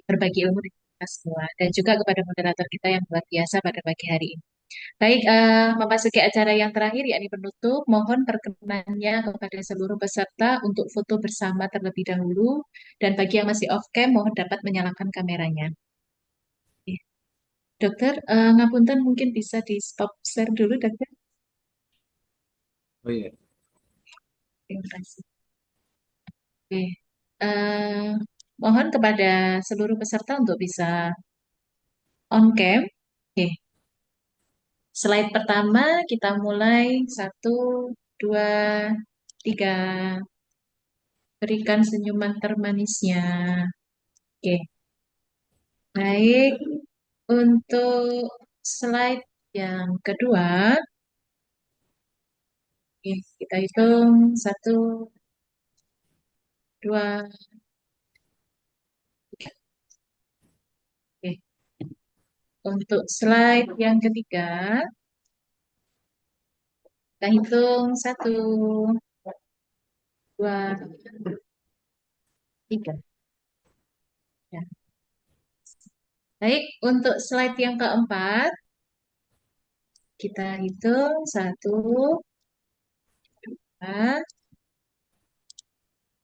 berbagi ilmu dengan kita semua. Dan juga kepada moderator kita yang luar biasa pada pagi hari ini. Baik, memasuki acara yang terakhir, yakni penutup, mohon perkenannya kepada seluruh peserta untuk foto bersama terlebih dahulu. Dan bagi yang masih off-cam, mohon dapat menyalakan kameranya. Oke. Dokter, ngapunten mungkin bisa di stop share dulu, dokter. Oh iya. Terima kasih. Oke. Mohon kepada seluruh peserta untuk bisa on-cam. Oke. Slide pertama kita mulai 1, 2, 3. Berikan senyuman termanisnya. Oke. Baik. Untuk slide yang kedua, oke, kita hitung 1, 2, 3. Oke. Untuk slide yang ketiga, kita hitung 1, 2, 3. Ya. Baik, untuk slide yang keempat, kita hitung 1, 2,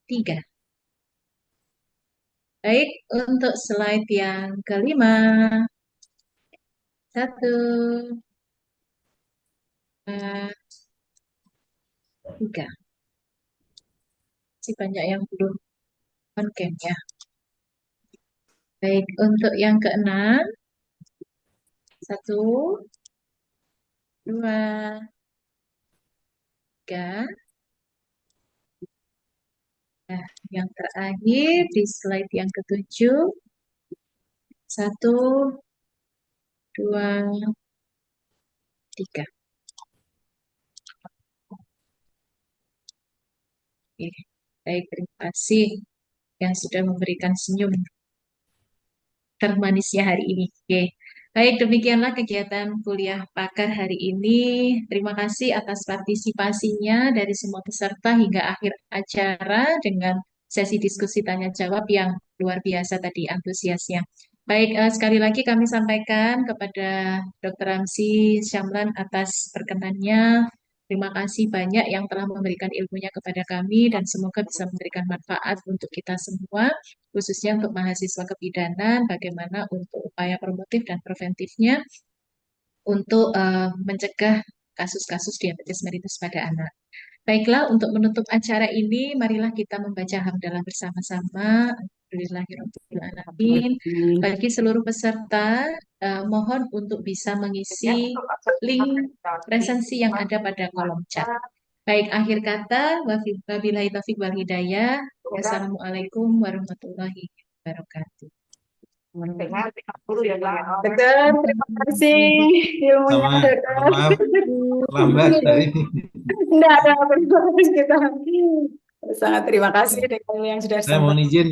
3. Baik, untuk slide yang kelima, 1, 2, 3. Masih banyak yang belum on cam ya. Baik, untuk yang keenam, 1, 2, 3. Nah, yang terakhir di slide yang ketujuh, 1, 2, 3. Oke. Baik, terima kasih yang sudah memberikan senyum termanisnya hari ini. Oke. Baik, demikianlah kegiatan kuliah pakar hari ini. Terima kasih atas partisipasinya dari semua peserta hingga akhir acara dengan sesi diskusi tanya jawab yang luar biasa tadi antusiasnya. Baik, sekali lagi kami sampaikan kepada Dr. Ramsi Syamlan atas perkenannya. Terima kasih banyak yang telah memberikan ilmunya kepada kami dan semoga bisa memberikan manfaat untuk kita semua, khususnya untuk mahasiswa kebidanan, bagaimana untuk upaya promotif dan preventifnya untuk mencegah kasus-kasus diabetes mellitus pada anak. Baiklah, untuk menutup acara ini, marilah kita membaca hamdalah bersama-sama. Alhamdulillahirrahmanirrahim. Bagi seluruh peserta, mohon untuk bisa mengisi link resensi yang ada pada kolom chat. Baik, akhir kata, wabillahi taufiq wal hidayah. Wassalamualaikum warahmatullahi wabarakatuh. Dokter, terima kasih ilmunya, Sama, dokter. maaf, lambat tadi. Enggak ada apa-apa kita. Sangat terima kasih dengan yang sudah Saya mohon disampaikan. izin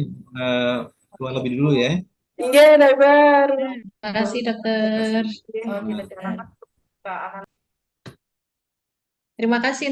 keluar lebih dulu ya. Iya, dokter. Terima kasih, dokter. Terima kasih.